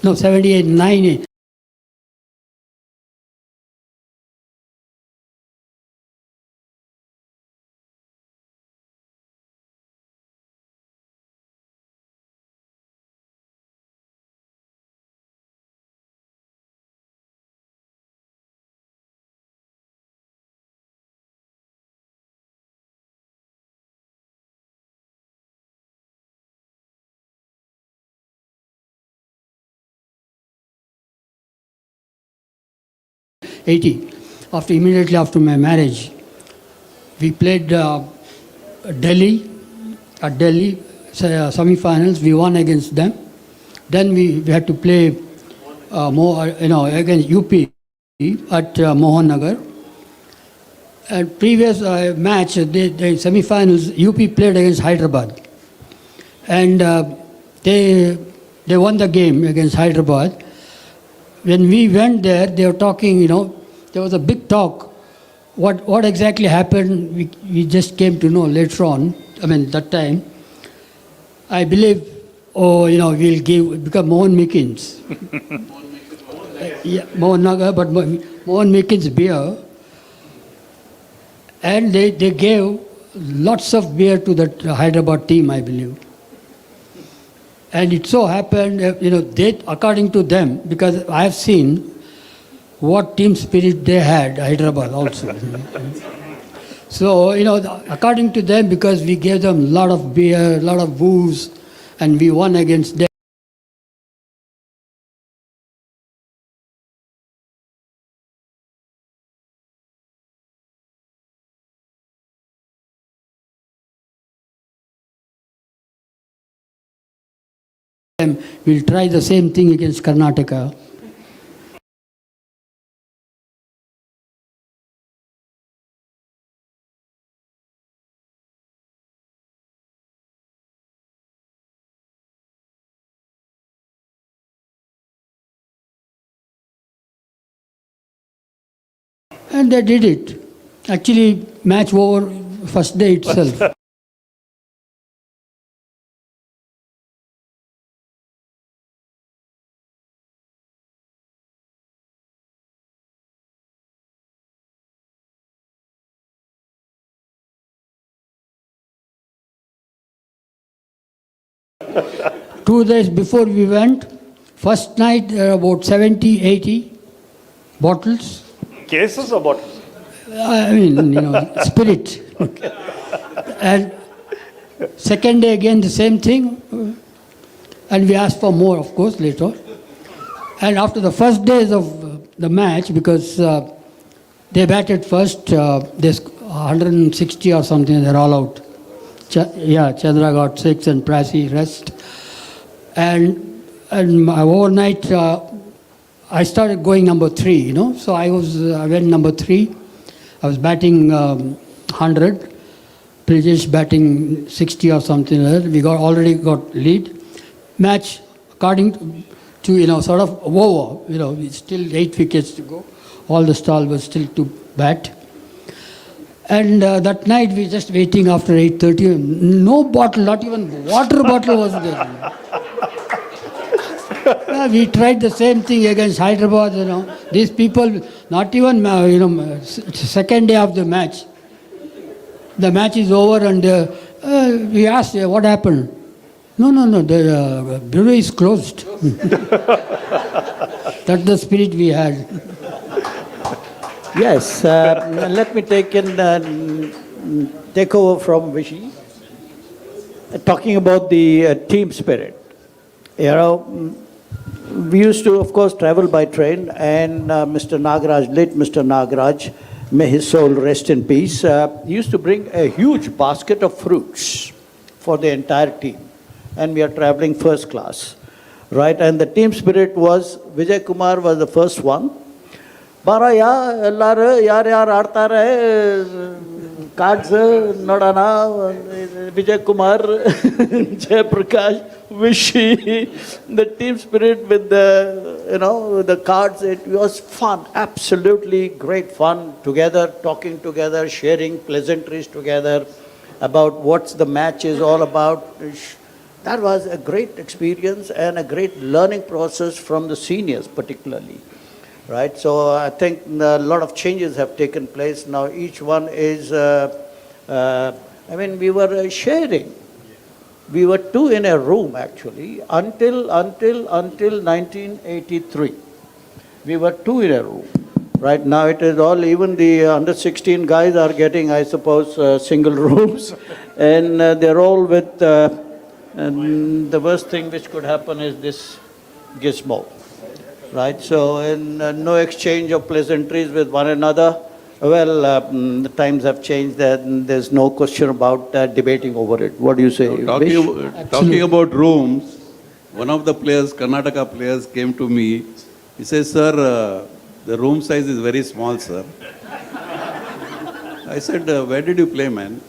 no, 78, 9. Immediately after my marriage, we played Delhi, at Delhi, semi-finals. We won against them. Then we had to play against UP at Mohan Nagar. And previous match, the semi-finals, UP played against Hyderabad. And they won the game against Hyderabad. When we went there, they were talking, there was a big talk. What exactly happened, we just came to know later on, that time. I believe, we'll become Mohan Mickens. Yeah, Mohan Nagar, but Mohan Mickens beer. And they gave lots of beer to that Hyderabad team, I believe. And it so happened, they, according to them, because I have seen what team spirit they had, Hyderabad also. So, according to them, because we gave them a lot of beer, a lot of booze, and we won against them. We'll try the same thing against Karnataka. And they did it. Actually, match over first day itself. Two days before we went, first night there were about 70, 80 bottles. Cases or bottles? Spirit. And second day again the same thing. And we asked for more, of course, later. And after the first days of the match, because they batted first, there's 160 or something, they're all out. Chandra got 6 and Prasi rest. And overnight, I started going number 3, So I went number 3. I was batting 100. Prijesh batting 60 or something. We already got lead. Match, according to, sort of over. It's still 8 wickets to go. All the stall was still to bat. And that night we just waiting after 8:30. No bottle, not even water bottle was there. We tried the same thing against Hyderabad. These people, not even second day of the match. The match is over and we asked, what happened? No, the bureau is closed. That's the spirit we had. Yes, let me take over from Vishy. Talking about the team spirit. You know, we used to, of course, travel by train, and Mr. Nagaraj, late Mr. Nagaraj, may his soul rest in peace, used to bring a huge basket of fruits for the entire team. And we are traveling first class, right? And the team spirit was, Vijay Kumar was the first one. Baraya, ellaru, yar aadta rahe, cards, Nodana, Vijay Kumar, Jay Prakash, Vishy, the team spirit with the cards, it was fun, absolutely great fun, together, talking together, sharing pleasantries together about what the match is all about. That was a great experience and a great learning process from the seniors particularly. Right, so I think a lot of changes have taken place. Now each one is, we were sharing. We were two in a room actually until 1983. We were two in a room. Right now it is all, even the under 16 guys are getting, I suppose, single rooms, and they're all with, and the worst thing which could happen is this gizmo. Right, so no exchange of pleasantries with one another. Well, the times have changed, and there's no question about debating over it. What do you say? Talking about rooms, one of the players, Karnataka players, came to me. He says, "Sir, the room size is very small, sir." I said, "Where did you play, man?"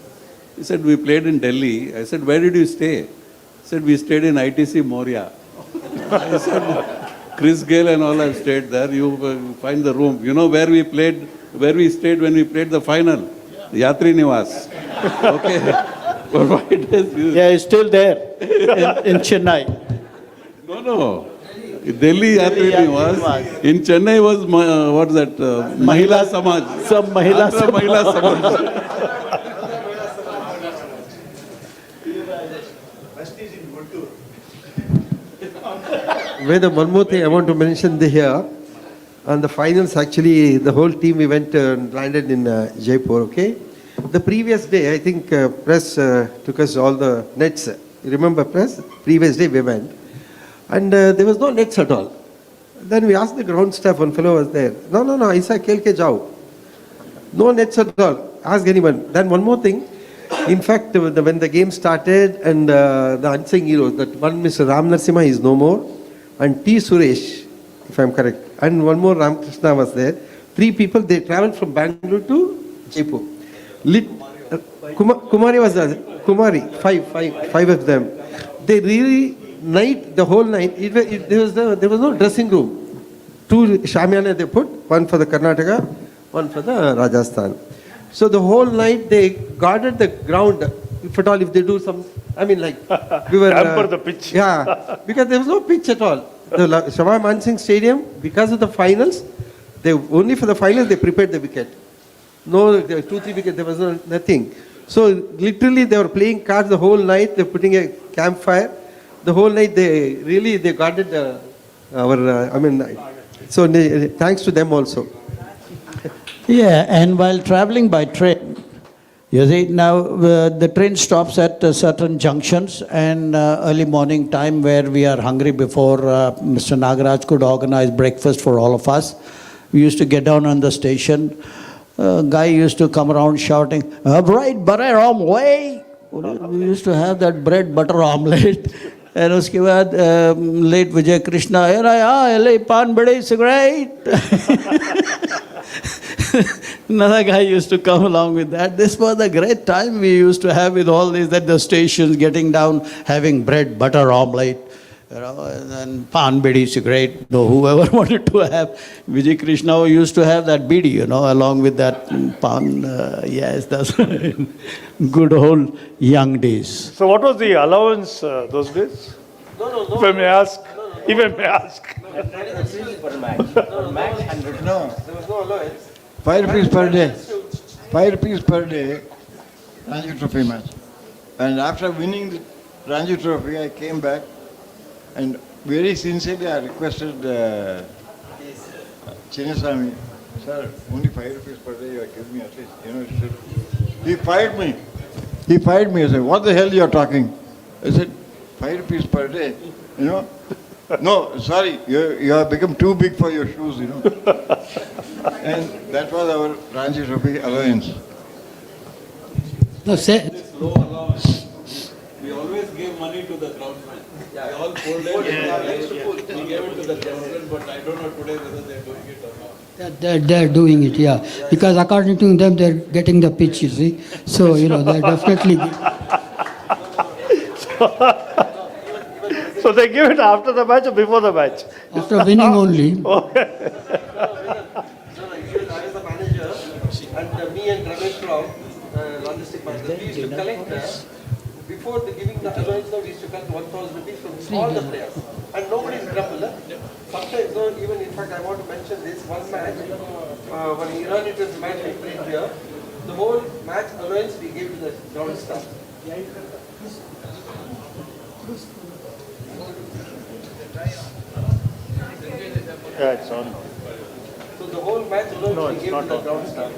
He said, "We played in Delhi." I said, "Where did you stay?" He said, "We stayed in ITC Moria." I said, "Chris Gale and all have stayed there. You find the room. You know where we played, where we stayed when we played the final? Yatri Niwas." Okay. For 5 days. Yeah, it's still there in Chennai. No. Delhi Yatri Niwas. In Chennai was, what's that? Mahila Samaj. Some Mahila Andhra Mahila Samaj. One more thing I want to mention here. On the finals, actually, the whole team, we went and landed in Jaipur, okay? The previous day, I think press took us all the nets. You remember press? Previous day we went. And there was no nets at all. Then we asked the ground staff, one fellow was there. No, Isa kelke jao. No nets at all. Ask anyone. Then one more thing. In fact, when the game started and the unsung heroes, that one Mr. Ram Narasimha is no more, and T. Suresh, if I'm correct, and one more Ramakrishna was there. 3 people, they traveled from Bangalore to Jaipur. Kumari was there. Kumari, five of them. They really, the whole night, there was no dressing room. 2 Shamiana they put, one for the Karnataka, one for the Rajasthan. So the whole night they guarded the ground, if at all, if they do some, we were... Hamper the pitch. Yeah, because there was no pitch at all. The Shava Mansingh Stadium, because of the finals, only for the finals they prepared the wicket. No, there were 2-3 wickets, there was nothing. So literally they were playing cards the whole night, they were putting a campfire. The whole night they guarded so thanks to them also. Yeah, and while traveling by train, you see, now the train stops at certain junctions, and early morning time where we are hungry before Mr. Nagaraj could organize breakfast for all of us. We used to get down on the station. Guy used to come around shouting, "Bread, butter, omelette." We used to have that bread, butter, omelette. And uske baad, late Vijay Krishna, pan bade cigarette. Another guy used to come along with that. This was a great time we used to have with all these at the stations, getting down, having bread, butter, omelette, and pan bidi cigarette. Whoever wanted to have. Vijay Krishna used to have that bidi, along with that pan. Yes, that's good old young days. So what was the allowance those days? No. If I may ask. If I may ask. No, there was no allowance. 5 rupees per day. 5 rupees per day, Ranji Trophy match. And after winning the Ranji Trophy, I came back and very sincerely I requested Chinnaswamy Sir, only 5 rupees per day you are giving me at least. You know, it should. He fired me. He fired me. I said, what the hell you are talking? I said, 5 rupees per day. You know? No, sorry, you have become too big for your shoes, you know. And that was our Ranji Trophy allowance. No, say, Low allowance. We always gave money to the groundsmen. They all folded. We gave it to the groundsmen, but I don't know today whether they're doing it or not. they're doing it, yeah. Because according to them, they're getting the pitch, you see. So, you know, they're definitely. So they give it after the match or before the match? After winning only. I was the manager, and me and Ramesh from Logistical Challenges, we used to collect, before giving the allowance, we used to collect 1,000 rupees from all the players. And nobody is grumbled. Sometimes, even in fact, I want to mention this one match, when Iran it was match we played here, the whole match allowance we gave to the ground staff. Yeah, it's on. So the whole match allowance we gave to the ground staff.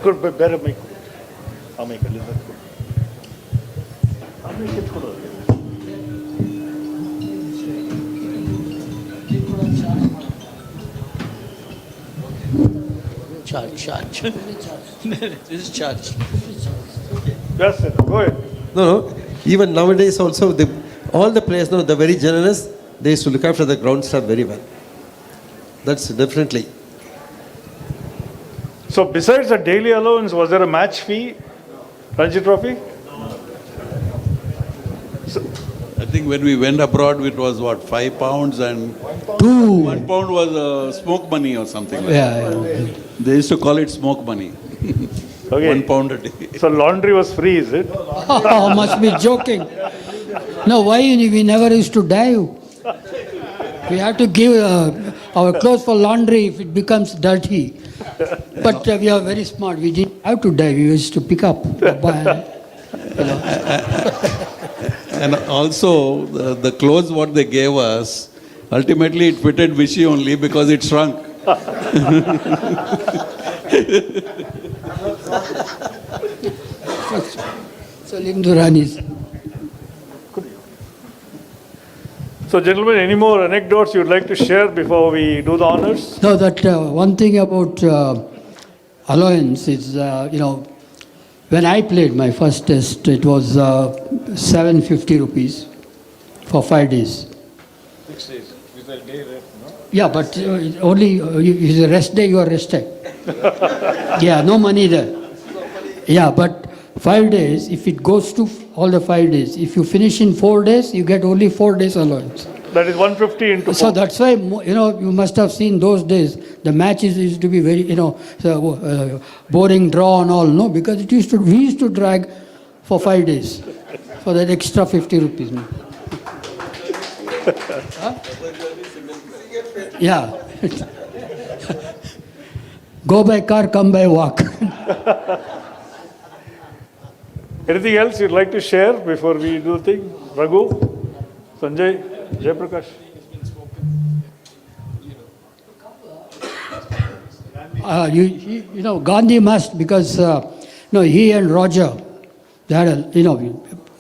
Good, but better make it. I'll make it. That's good. I'll make it good. Charge. This is charge. Yes, sir. Go ahead. No. Even nowadays also, all the players, they're very generous. They used to look after the ground staff very well. That's definitely. So besides the daily allowance, was there a match fee, Ranji Trophy? I think when we went abroad, it was what, £5 and £1 was smoke money or something like that. Yeah. They used to call it smoke money. Okay. £1 a day. So laundry was free, is it? Oh, must be joking. No, why we never used to dive? We have to give our clothes for laundry if it becomes dirty. But we are very smart. We didn't have to dive. We used to pick up. And also, the clothes what they gave us, ultimately it fitted Vichy only because it shrunk. So Limduranis. So gentlemen, any more anecdotes you'd like to share before we do the honors? No, that one thing about allowance is, when I played my first test, it was 750 rupees for 5 days. 6 days. Is a day left, no? Yeah, but only it's a rest day, you are rested. Yeah, no money there. Yeah, but 5 days, if it goes to all the 5 days, if you finish in 4 days, you get only 4 days allowance. That is 150 into 4. So that's why, you must have seen those days, the matches used to be very, boring draw and all, no? Because we used to drag for 5 days for that extra 50 rupees. No? Huh? Yeah. Go by car, come by walk. Anything else you'd like to share before we do the thing? Raghu? Sanjay? Jaiprakash? Gandhi must, because he and Roger, they had a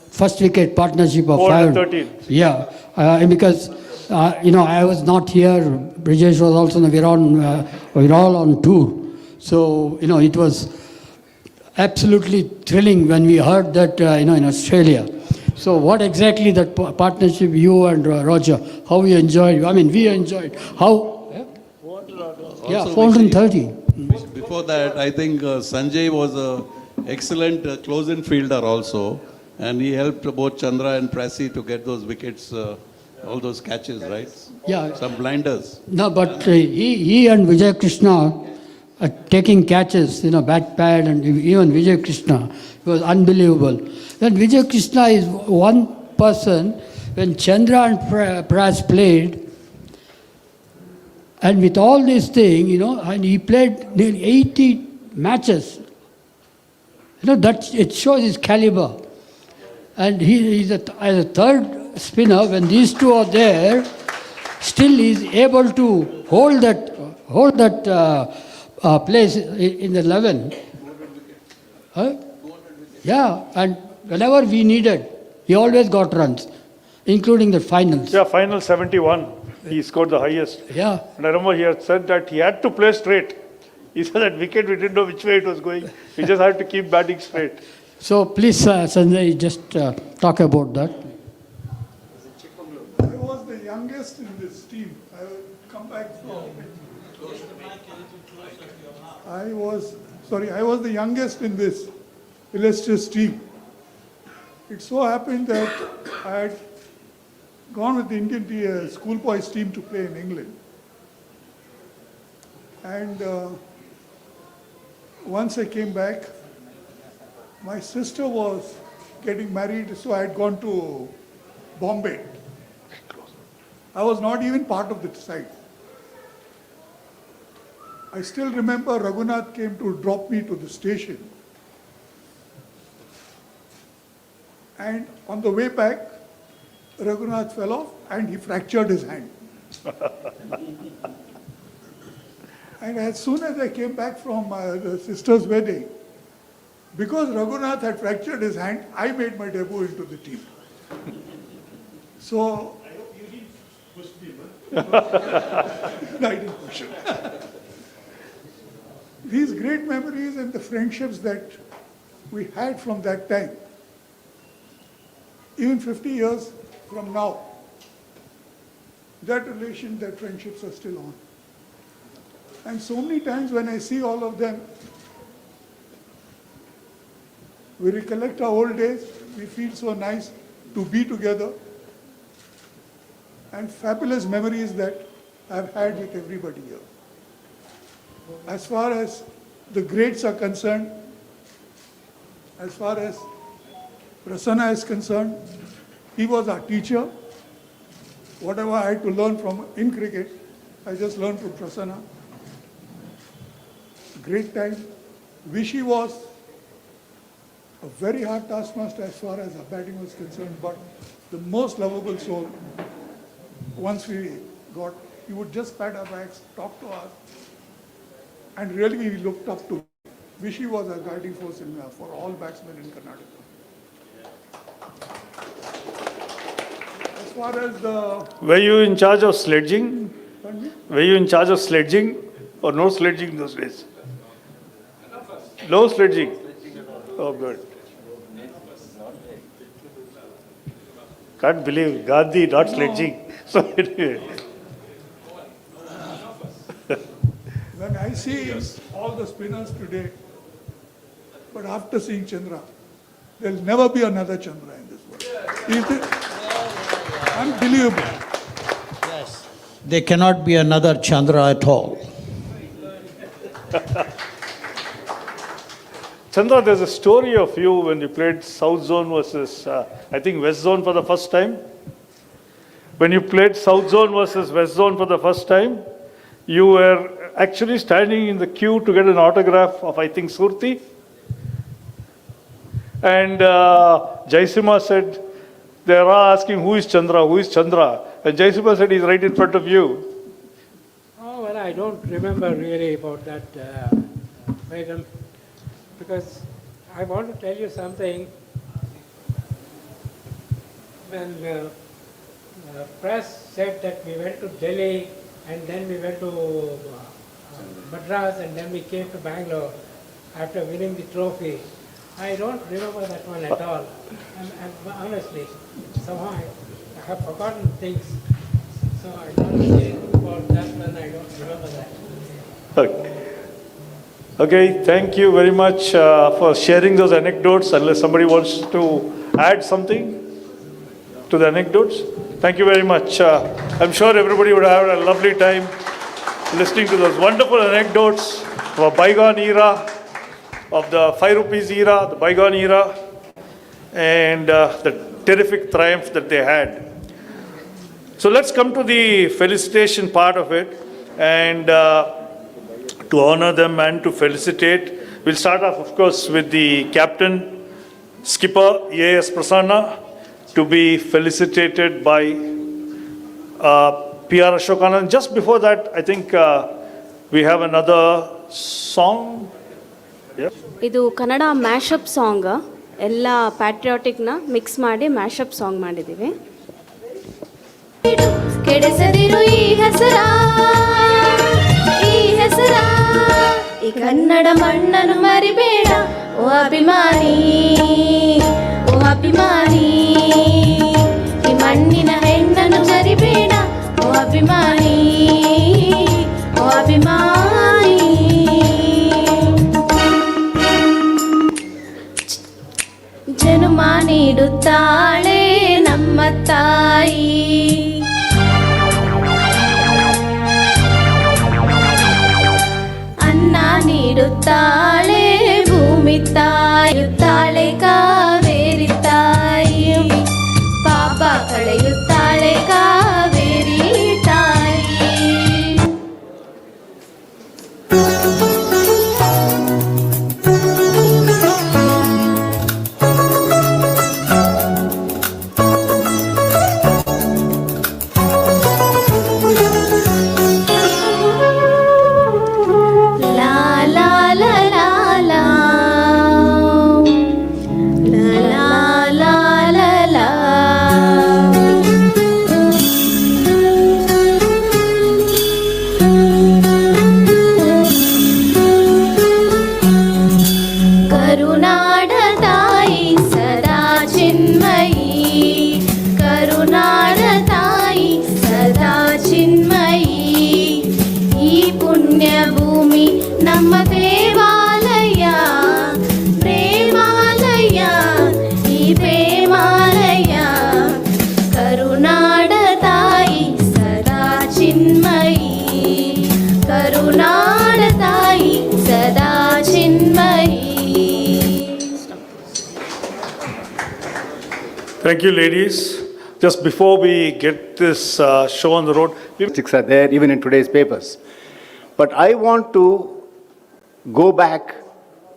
first wicket partnership of 413. Yeah, because I was not here. Brijesh was also. We were all on tour, so it was absolutely thrilling when we heard that in Australia. So what exactly that partnership you and Roger, how you enjoyed? I mean, we enjoyed. How? Yeah, 430. Before that, I think Sanjay was an excellent close-in fielder also. And he helped both Chandra and Prassi to get those wickets, all those catches, right? Yeah. Some blinders. No, but he and Vijay Krishna taking catches, bat pad, and even Vijay Krishna, it was unbelievable. Then Vijay Krishna is one person, when Chandra and Pras played, and with all this thing, and he played nearly 80 matches. That it shows his caliber. And he is as a third spinner, when these two are there, still he is able to hold that place in the 11. Huh? Yeah, and whenever we needed, he always got runs, including the finals. Yeah, final 71, he scored the highest. Yeah. And I remember he had said that he had to play straight. He said that wicket, we didn't know which way it was going. We just had to keep batting straight. So please, Sanjay, just talk about that. I was the youngest in this team. I will come back from. I was the youngest in this illustrious team. It so happened that I had gone with the Indian schoolboys team to play in England. And once I came back, my sister was getting married, so I had gone to Bombay. I was not even part of the side. I still remember Raghunath came to drop me to the station. And on the way back, Raghunath fell off and he fractured his hand. And as soon as I came back from the sister's wedding, because Raghunath had fractured his hand, I made my debut into the team. So, I hope you didn't push me, no, I didn't push him. These great memories and the friendships that we had from that time, even 50 years from now, that relation, that friendships are still on. And so many times when I see all of them, we recollect our old days, we feel so nice to be together, and fabulous memories that I've had with everybody here. As far as the grades are concerned, as far as Prasanna is concerned, he was our teacher. Whatever I had to learn from in cricket, I just learned from Prasanna. Great time. Vishy was a very hard taskmaster as far as our batting was concerned, but the most lovable soul. Once we got, he would just pat our backs, talk to us, and really we looked up to him. Vishy was our guiding force for all batsmen in Karnataka. As far as the... Were you in charge of sledging? Pardon me? Were you in charge of sledging or no sledging those days? No sledging. Oh, good. Can't believe Gandhi not sledging. So anyway. When I see all the spinners today, but after seeing Chandra, there'll never be another Chandra in this world. Is it unbelievable? Yes. There cannot be another Chandra at all. Chandra, there's a story of you when you played South Zone versus, I think, West Zone for the first time. When you played South Zone versus West Zone for the first time, you were actually standing in the queue to get an autograph of, I think, Surti. And Jaisima said, they are asking, who is Chandra, who is Chandra? And Jaisima said, he's right in front of you. Oh, well, I don't remember really about that item, because I want to tell you something. When press said that we went to Delhi and then we went to Madras and then we came to Bangalore after winning the trophy, I don't remember that one at all. I'm honestly, somehow I have forgotten things, so I don't say about that one, I don't remember that. Okay. Okay, thank you very much for sharing those anecdotes. Unless somebody wants to add something to the anecdotes. Thank you very much. I'm sure everybody would have a lovely time listening to those wonderful anecdotes of a bygone era, of the 5 rupees era, the bygone era, and the terrific triumph that they had. So let's come to the felicitation part of it, and to honor them and to felicitate, we'll start off, of course, with the captain, skipper A.S. Prasanna to be felicitated by P.R. Ashokanand. Just before that, I think we have another song. Yeah. ಇದು Kannada ಮ್ಯಾಶಪ್ song, ಎಲ್ಲ ಪ್ಯಾಟ್ರಿಯಾಟಿಕ್ನ mix ಮಾಡಿ ಮ್ಯಾಶಪ್ song ಮಾಡಿದ್ದೀವಿ. ಕೆಡಿಸದಿರು ಈ ಹೆಸರ, ಈ ಹೆಸರ, ಈ ಕನ್ನಡ ಮಣ್ಣನ್ನು ಮರಿಬೇಡ ಓ ಅಭಿಮಾನಿ, ಓ ಅಭಿಮಾನಿ, ಈ ಮಣ್ಣಿನ ಹೆಣ್ಣನ್ನು ಜರಿಬೇಡ ಓ ಅಭಿಮಾನಿ, ಓ ಅಭಿಮಾನಿ. ಜನುಮ ನೀಡುತ್ತಾಳೆ ನಮ್ಮ ತಾಯಿ, ಅನ್ನ ನೀಡುತ್ತಾಳೆ ಭೂಮಿ ತಾಯುತ್ತಾಳೆ ಕಾವೇರಿ ತಾಯಿ, ಪಾಪ ಕಳೆಯುತ್ತಾಳೆ ಕಾವೇರಿ ತಾಯಿ. Thank you, ladies. Just before we get this show on the road, statistics are there even in today's papers. But I want to go back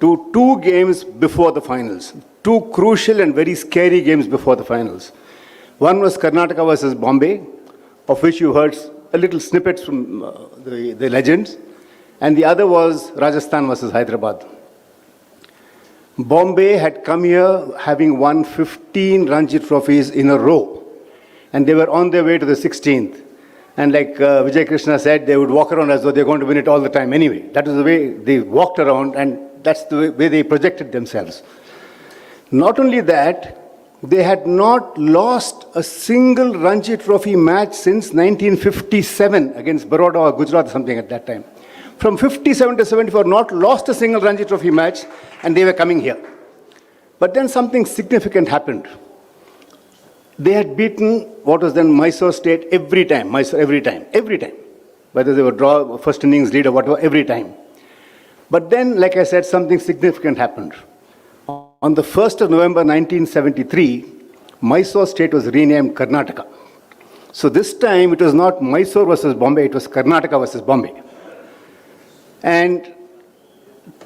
to two games before the finals, two crucial and very scary games before the finals. One was Karnataka versus Bombay, of which you heard a little snippets from the legends, and the other was Rajasthan versus Hyderabad. Bombay had come here having won 15 Ranji trophies in a row, and they were on their way to the 16th. And like Vijay Krishna said, they would walk around as though they're going to win it all the time anyway. That was the way they walked around, and that's the way they projected themselves. Not only that, they had not lost a single Ranji trophy match since 1957 against Baroda or Gujarat or something at that time. From 57 to 74, not lost a single Ranji trophy match, and they were coming here. But then something significant happened. They had beaten what was then Mysore State every time, every time. Whether they were draw, first innings lead or whatever, every time. But then, like I said, something significant happened. On the 1st of November 1973, Mysore State was renamed Karnataka. So this time it was not Mysore versus Bombay, it was Karnataka versus Bombay. And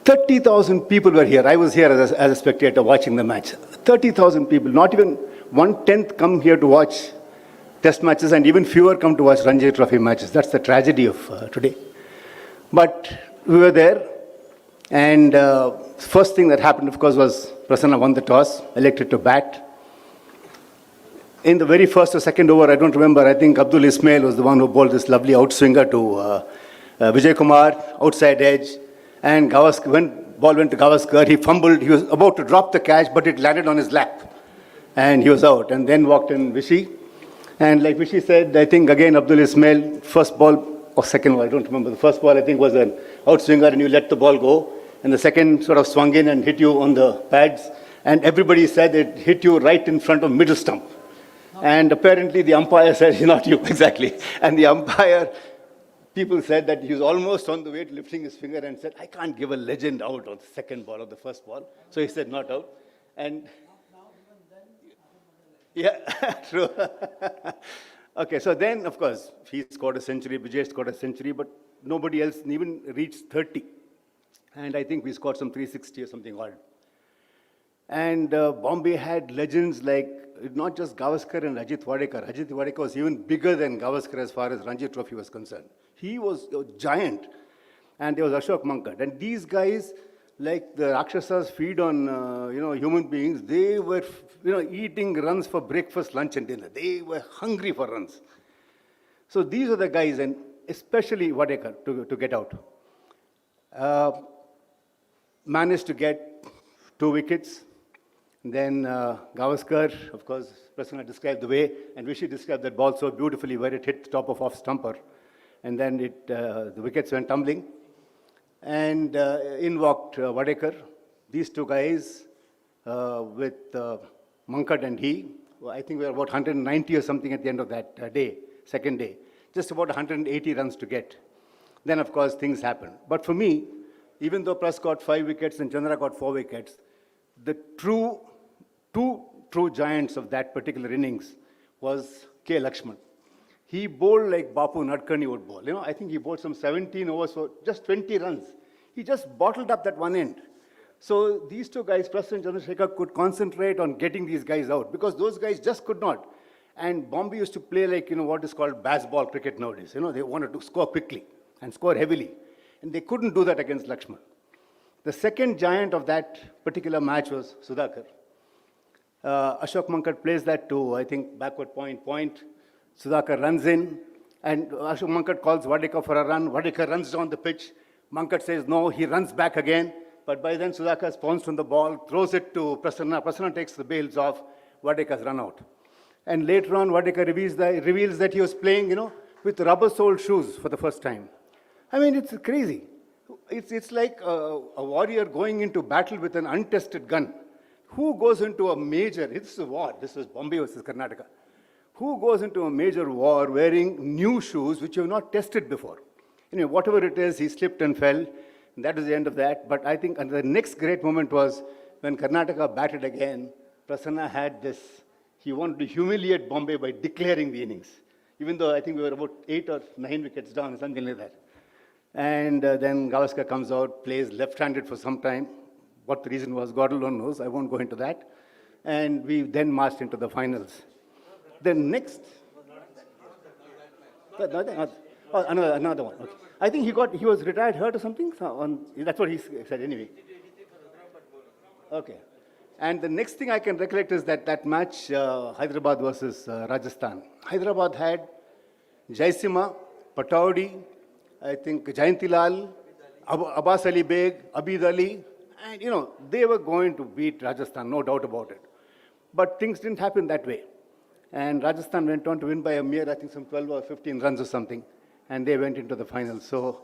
30,000 people were here. I was here as a spectator watching the match. 30,000 people, not even 1/10 come here to watch test matches, and even fewer come to watch Ranji Trophy matches. That's the tragedy of today. But we were there, and first thing that happened, of course, was Prasanna won the toss, elected to bat. In the very first or second over, I don't remember, I think Abdul Ismail was the one who bowled this lovely outswinger to Vijay Kumar, outside edge, and when ball went to Gavaskar, he fumbled, he was about to drop the catch, but it landed on his lap, and he was out. And then walked in Vishy, and like Vishy said, I think again Abdul Ismail, first ball or second ball, I don't remember, the first ball I think was an outswinger, and you let the ball go, and the second sort of swung in and hit you on the pads, and everybody said it hit you right in front of middle stump. And apparently the umpire said, not you, exactly. And the umpire, people said that he was almost on the way to lifting his finger and said, I can't give a legend out on the second ball or the first ball. So he said, not out. And yeah, true. Okay, so then, of course, he scored a century, Vijay scored a century, but nobody else even reached 30. And I think we scored some 360 or something odd. And Bombay had legends like not just Gavaskar and Ajit Wadekar. Ajit Wadekar was even bigger than Gavaskar as far as Ranji Trophy was concerned. He was a giant. And there was Ashok Mankad. And these guys, like the Rakshasas feed on human beings, they were eating runs for breakfast, lunch and dinner. They were hungry for runs. So these are the guys, and especially Wadekar to get out. Managed to get 2 wickets. Then Gavaskar, of course, Prasanna described the way, and Vishy described that ball so beautifully where it hit the top of off stumper. And then the wickets went tumbling. And in walked Wadekar. These 2 guys with Mankad and he. I think we were about 190 or something at the end of that day, second day. Just about 180 runs to get. Then, of course, things happened. But for me, even though Pras got 5 wickets and Chandra got 4 wickets, the two true giants of that particular innings was K. Lakshman. He bowled like Bapu Nadkarni would bowl. I think he bowled some 17 overs for just 20 runs. He just bottled up that one end. So these 2 guys, Pras and Chandrasekhar, could concentrate on getting these guys out because those guys just could not. And Bombay used to play like, what is called baseball cricket nowadays. They wanted to score quickly and score heavily. And they couldn't do that against Lakshman. The second giant of that particular match was Sudhakar. Ashok Mankad plays that to, I think, backward point. Sudhakar runs in, and Ashok Mankad calls Wadekar for a run. Wadekar runs down the pitch. Mankad says no, he runs back again. But by then, Sudhakar has pounced on the ball, throws it to Prasanna. Prasanna takes the bails off. Wadekar's run out. And later on, Wadekar reveals that he was playing, with rubber-soled shoes for the first time. I mean, it's crazy. It's like a warrior going into battle with an untested gun. Who goes into a major, this is a war, this is Bombay versus Karnataka. Who goes into a major war wearing new shoes which you have not tested before? Whatever it is, he slipped and fell. And that was the end of that. But I think the next great moment was when Karnataka batted again. Prasanna had this. He wanted to humiliate Bombay by declaring the innings. Even though I think we were about 8 or 9 wickets down, something like that. And then Gavaskar comes out, plays left-handed for some time. What the reason was, God alone knows. I won't go into that. And we then marched into the finals. The next... Another one. Okay. I think he was retired, hurt or something. That's what he said anyway. Okay. And the next thing I can recollect is that match, Hyderabad versus Rajasthan. Hyderabad had Jaisima, Pataudi, I think Jayantilal, Abbas Ali Beg, Abid Ali, and they were going to beat Rajasthan, no doubt about it. But things didn't happen that way. And Rajasthan went on to win by a mere, I think, some 12 or 15 runs or something. And they went into the final. So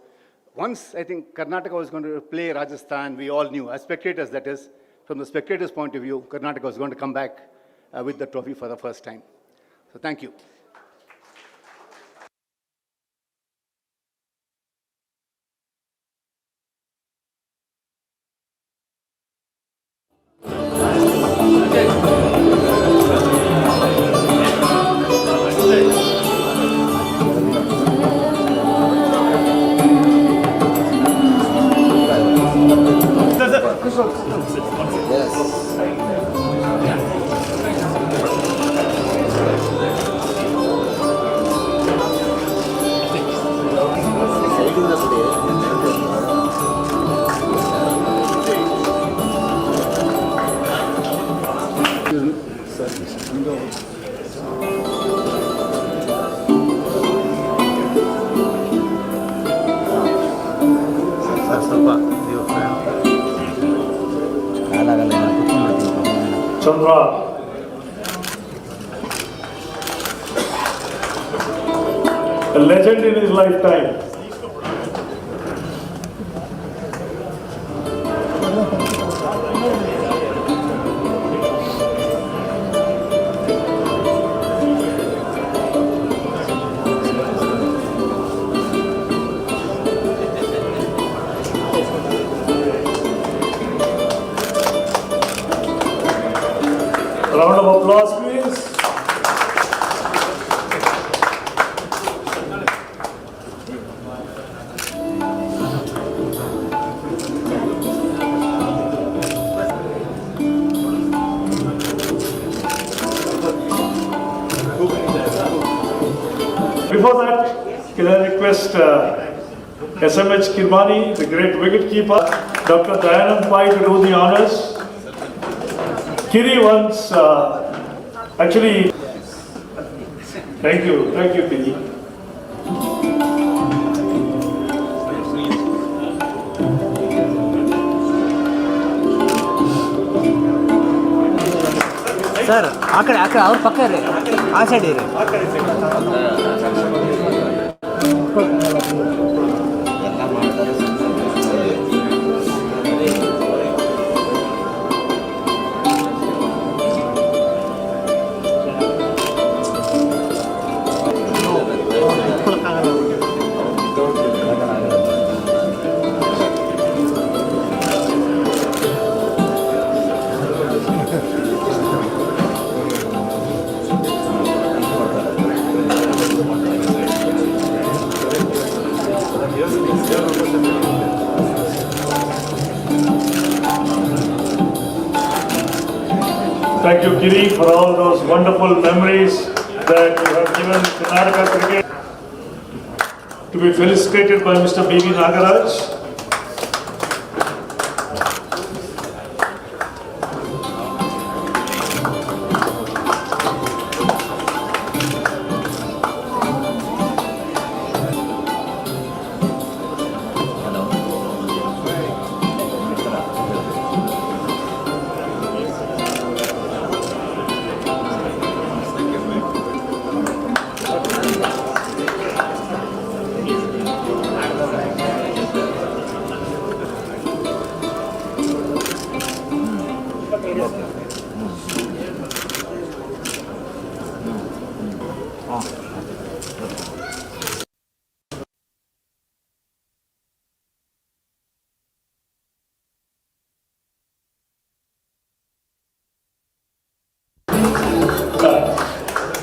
once, I think, Karnataka was going to play Rajasthan, we all knew, as spectators that is, from the spectators' point of view, Karnataka was going to come back with the trophy for the first time. So thank you. Chandra. A legend in his lifetime. Round of applause, please. before that, can I request SMH Kirmani, the great wicket keeper, Dr. Dayanand Pai to do the honors. Kiri once, actually, thank you, Kiri. Sir ಆ ಕಡೆ ಅವ್ರ ಪಕ್ಕ ಇರಿ ಆ side ಇರಿ Thank you, Kiri, for all those wonderful memories that you have given Karnataka cricket. To be felicitated by Mr. B.V. Nagaraj.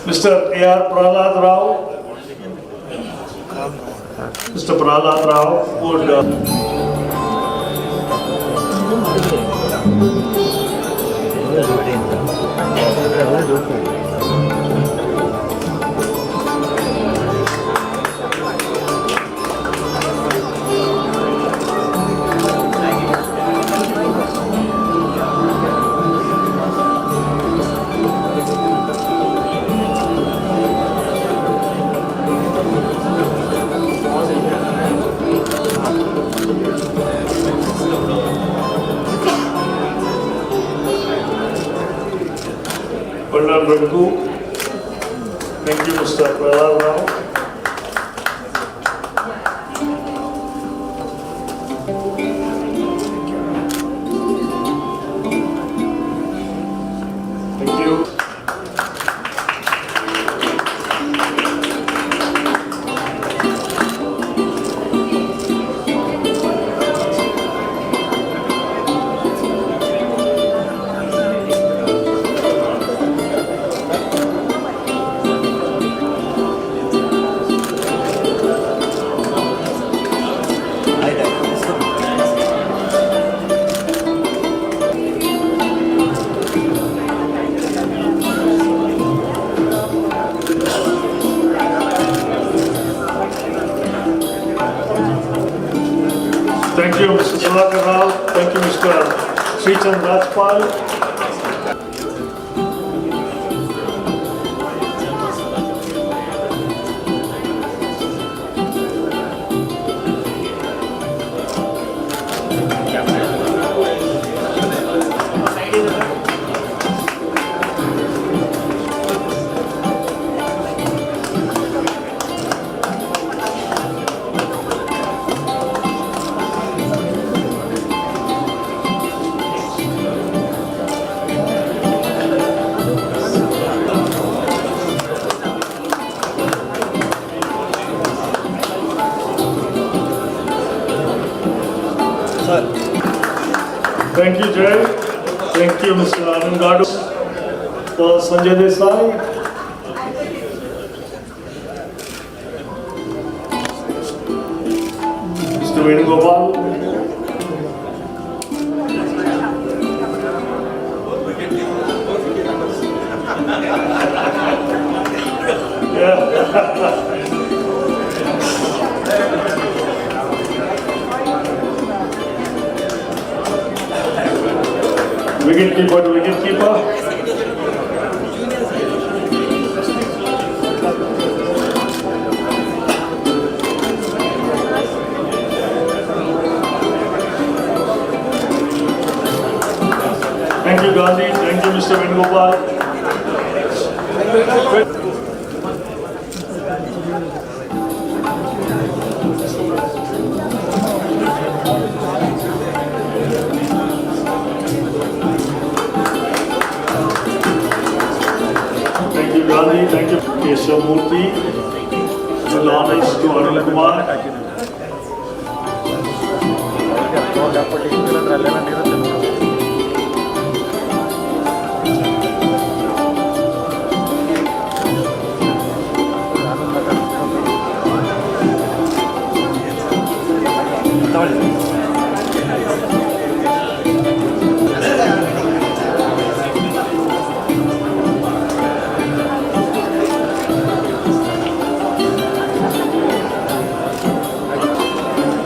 Mr. A.R. Prahlad Rao. Mr. Prahlad Rao would Ranji. Thank you, Mr. Prahlad Rao. Thank you. Thank you, Mr. Sulakar Rao. Thank you, Mr. Srichand Rajpal. Thank you, Jay. Thank you, Mr. Anandadu. For Sanjay Desai. Mr. Venugopal. Yeah. Wicket keeper to wicket keeper. Thank you, Gandhi. Thank you, Mr. Venugopal. Thank you, Gandhi. Thank you, KSCA Murthy. Well, honors to Arun Kumar.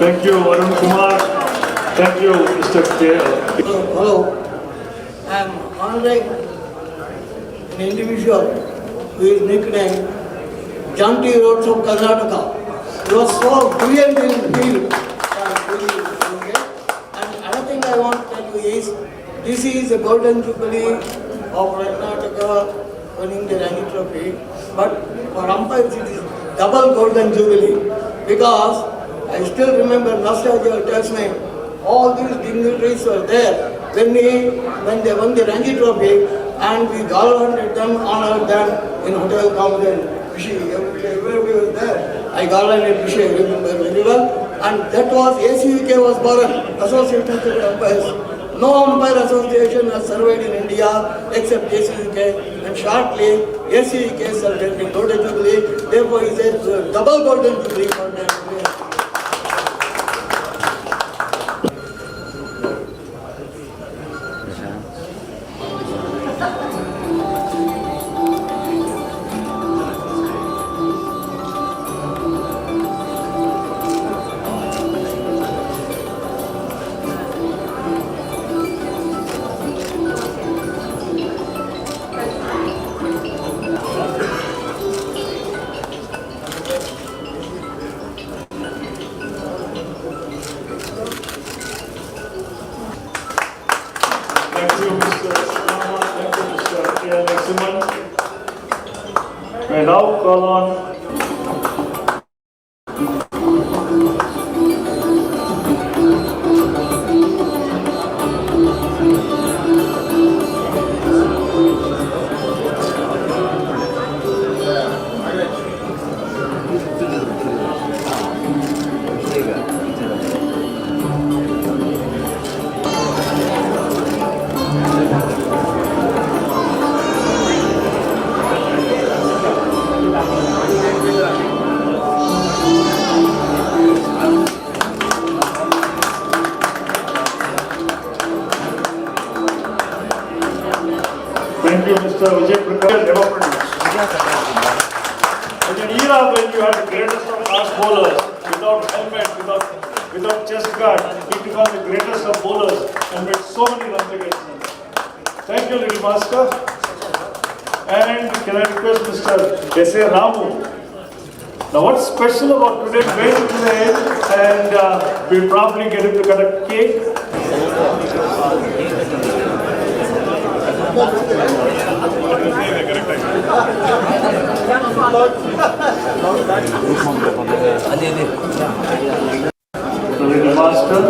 Thank you, Arun Kumar. Thank you, Mr. K. Hello. I am honoring an individual who is nicknamed Janti Roads of Karnataka. He was so brilliant in the field. And another thing I want to tell you is, this is the golden jubilee of Karnataka winning the Ranji trophy. But for umpires it is double golden jubilee, because I still remember nostalgia tells me all these dignitaries were there when they won the Ranji trophy, and we garlanded them, honored them in Hotel Common. Everybody was there. I garlanded Pishi, I remember very well. And that was ACUK was born, Association of Umpires. No umpire association has survived in India except ACUK, and shortly ACUK celebrating Golden Jubilee. Therefore, he says double Golden Jubilee for them. I now call on Thank you, Mr. Wicket never produced. In an era when you had the greatest of fast bowlers, without helmet, without chest guard, he became the greatest of bowlers and made so many runs against them. Thank you, little master. And can I request Mr. S.A. Ramu? Now what's special about today, wait to the end, and we'll probably get him to cut a cake. Little master.